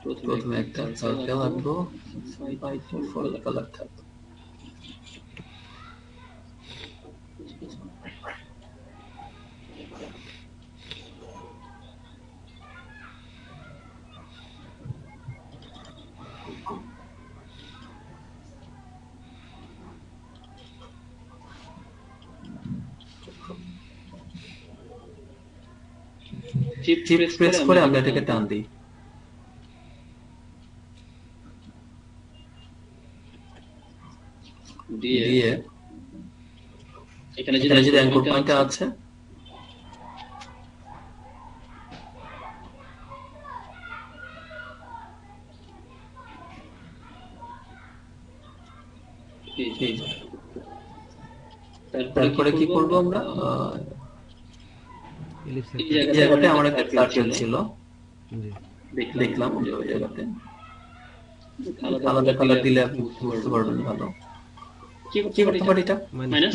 প্রথমে একটা সার্কেল আঁকবো, 5 কালার থাকবে। শিফট প্রেস করে আমরা এটাকে টান দিই। দিয়ে এখানে যে অ্যাঙ্কর পয়েন্টটা আছে তারপরে কি করব আমরা? এই জায়গাতে আমার একটা সার্কেল ছিল, দেখলাম যে ওই জায়গাতে আলাদা কালার দিলে আপনি বুঝতে পারবেন ভালো। কি করতে পারি এটা?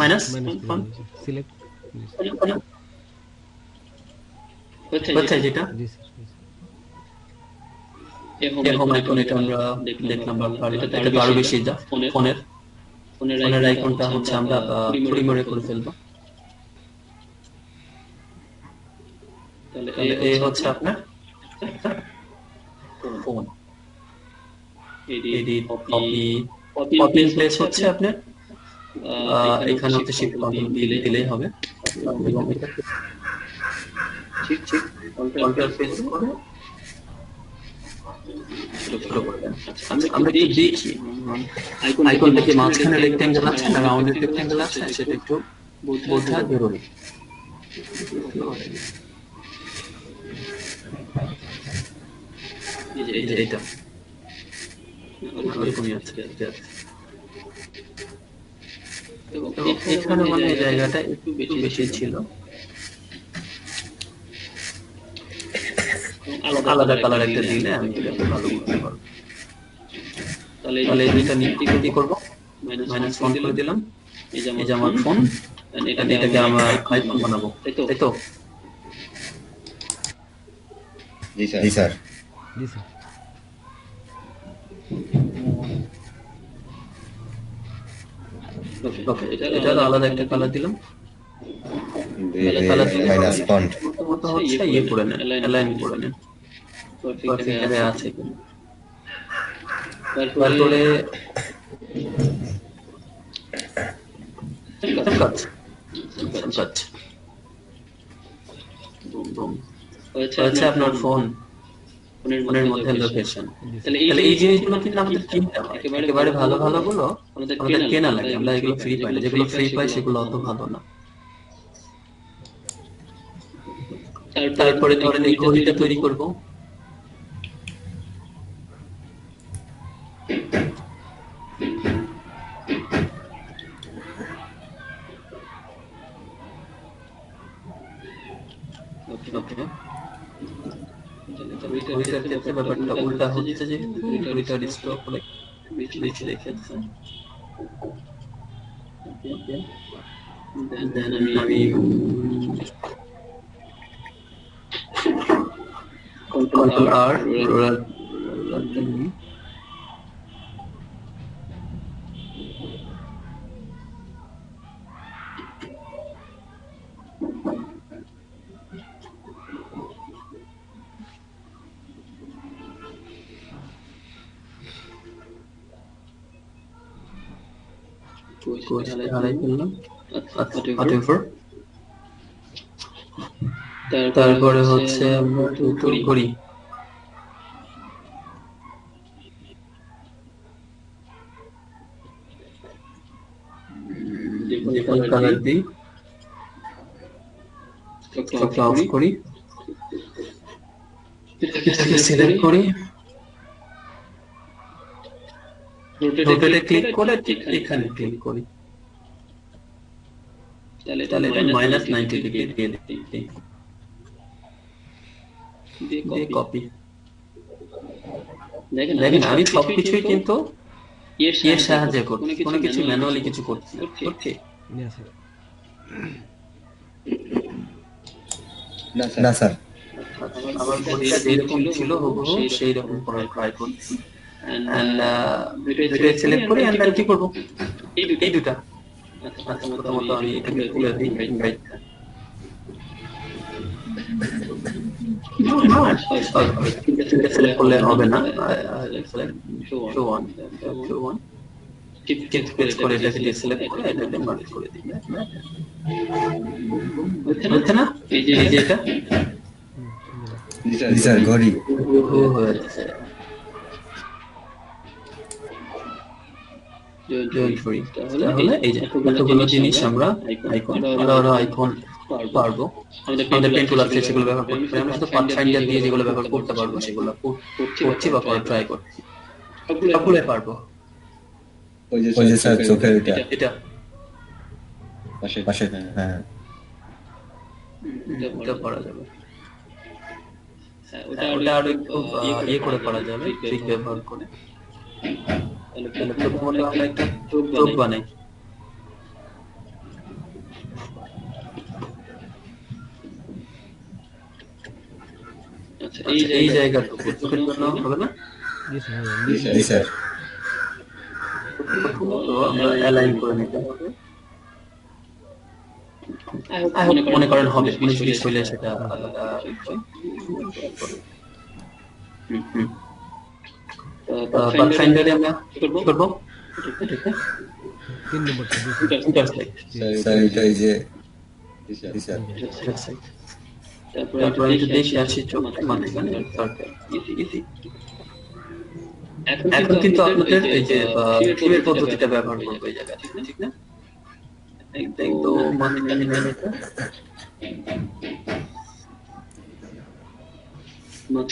মাইনাস সিলেক্ট হচ্ছে যেটা হোম আইকন, এটা আমরা দেখলাম বা এটা তো আরো বেশি যা ফোনের আইকনটা হচ্ছে আমরা পরিমাণে করে ফেলবো। তাহলে এই হচ্ছে আপনার ফোন। এডিট কপি প্লেস হচ্ছে আপনার এখানে হচ্ছে শিফট কন্ট্রোল দিলেই হবে। ঠিক কন্ট্রোল প্রেস করে আমরা একটু দেখি আইকন থেকে মাঝখানে রেক্ট্যাঙ্গেল আছে না রাউন্ডেড রেক্ট্যাঙ্গেল আছে, সেটা একটু বোঝা জরুরি। এই যে এটা এরকমই আছে। এখানে মানে এই জায়গাটা একটু বেশি ছিল, আলাদা কালার একটা দিলে আমি এটাকে ভালো করতে পারবো। তাহলে এটা নিয়ে কি করবো? মাইনাস ফোন করে দিলাম। এই যে আমার ফোন, এটাকে আমরা আইকন বানাবো, তাই তো? জি স্যার। ওকে, এটা আলাদা একটা কালার দিলাম। মাইনাস ফন্ট মতো হচ্ছে ইয়ে করে নেন, অ্যালাইন করে নেন। পারফেক্ট আছে। তারপরে হচ্ছে আপনার ফোনের মধ্যে লোকেশন। তাহলে এই জিনিসগুলো কিন্তু আমাদের কিনতে হয়, একেবারে ভালো ভালো গুলো আমাদের কেনা লাগে। আমরা এগুলো ফ্রি পাই না, যেগুলো ফ্রি পাই সেগুলো অত ভালো না। তারপরে ধরেন এই ঘড়িটা তৈরি করব। ওকে, ঘড়িটার ক্ষেত্রে ব্যাপারটা উল্টা হচ্ছে, যে ঘড়িটার স্ট্রোক অনেক বেশি রেখেছে। আমি কন্ট্রোল আর রোলার কোর্সটা হারাই ফেললাম। whatever। তারপরে হচ্ছে আমরা টিউটর করি, ডিফল্ট কালার দিই, স্টকটা অফ করি, এটাকে সিলেক্ট করি, রোটেটে ক্লিক করে ঠিক এখানে ক্লিক করি, তাহলে এটা -90 ডিগ্রি দিয়ে দিই, দিয়ে কপি। দেখেন আমি সবকিছুই কিন্তু এর সাহায্যে করছি, কোনো কিছু ম্যানুয়ালি কিছু করছি না। ওকে, Yes, sir. না স্যার, আমার ঘড়িটা যেরকম ছিল হুবহু সেই রকম করার ট্রাই করছি। এন্ড এটা সিলেক্ট করি এন্ড কি করব, এই দুটো। আচ্ছা, প্রথমত আমি এটাকে খুলে দিই গাইডটা। সিলেক্ট করলে হবে না, শো অন টিপ প্রেস করে এটাকে সিলেক্ট করে এটাকে মার্ক করে দিই। হচ্ছে না, এই যে এটা জি স্যার, ঘড়ি হয়ে যাচ্ছে। তাহলে এই যে এতগুলো জিনিস আমরা আইকন পারবো, আমাদের পেন টুল আছে সেগুলো ব্যবহার করতে পারি। আমরা শুধু পাথফাইন্ডার দিয়ে যেগুলো ব্যবহার করতে পারবো সেগুলো করছি বা করার ট্রাই করছি, সবগুলো পারবো। ওই যে স্যার চোখের এটা পাশে, হ্যাঁ এটা করা যাবে, ওটা আরো একটু ইয়ে করে করা যাবে, ট্রিক ব্যবহার করে। তাহলে প্রথমত আমরা একটা চোখ বানাই, এই জায়গাটুকু চোখের জন্য হবে না। Yes, sir. জি স্যার, প্রথমত আমরা অ্যালাইন করে নিতে হবে। মনে করেন হবে 19-20 হইলে সেটা আলাদা বিষয়। পাথফাইন্ডারে আমরা কি করব, 3 নম্বর sir. ইন্টারসেক্ট, স্যার এটা এই যে জি স্যার, তারপর একটু দেখে আসি চোখটা মাঝখানে সার্কেল, ইজি। এখন কিন্তু আপনাদের এই যে থিমের পদ্ধতিটা ব্যবহার করবো এই জায়গায়, ঠিক না? একদম মাঝখানে এটা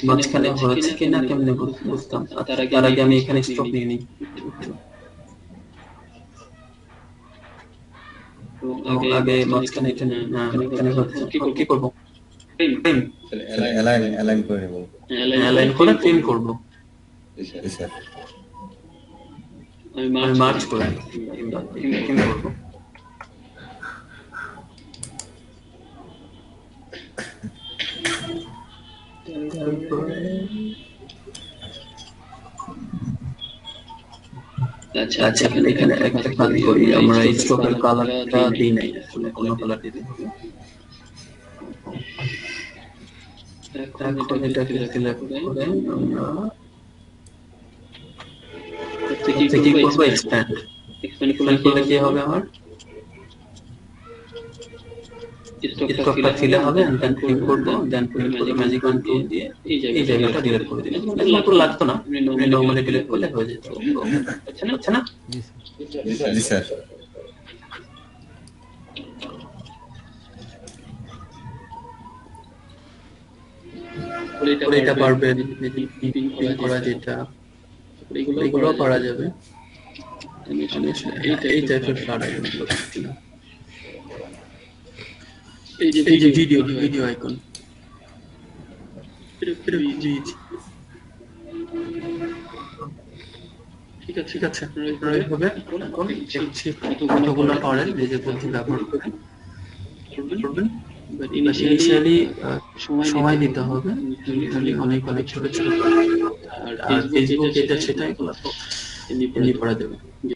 মাঝখানে হয়েছে কিনা কেমনে বুঝতাম। তার আগে আমি এখানে স্টপ নিয়ে নিই, আগে মাঝখানে এটা না, এখানে হচ্ছে কি করবো, অ্যালাইন করে নেব, অ্যালাইন করে ট্রিম করব। জি স্যার, আমি মার্চ করে ট্রিম করব। আচ্ছা, এখানে একটা কাজ করি, আমরা এই স্ট্রোকের কালারটা দিই নাই, আসলে অন্য কালার দিতে হবে। এখন এটাকে সিলেক্ট করে আমরা কি করব, এক্সপ্যান্ড করলে কি হবে, আমার স্টকটা ফিল হবে, এন্ড দেন ক্লিক করব, দেন প্রিন্ট করে ম্যাজিক ওয়ান টুল দিয়ে এই জায়গাটা ডিলিট করে দিলাম। এগুলো তো লাগতো না, নরমালি ডিলিট করলে হয়ে যেত। আচ্ছা না, জি স্যার, এটা পারবে পিন করা, যেটা এগুলো করা যাবে। এই টাইপের ফ্লাড আইকন গুলো ছিল, এই যে ভিডিও আইকন, ঠিক আছে হবে। এখন দেখছি কতগুলো পারেন এই যে বুদ্ধি ব্যবহার করবেন, ইনিশিয়ালি সময় দিতে হবে, অনেক ছোট ছোট। আর ফেসবুক এটা সেটা এগুলো তো এমনি করা যাবে।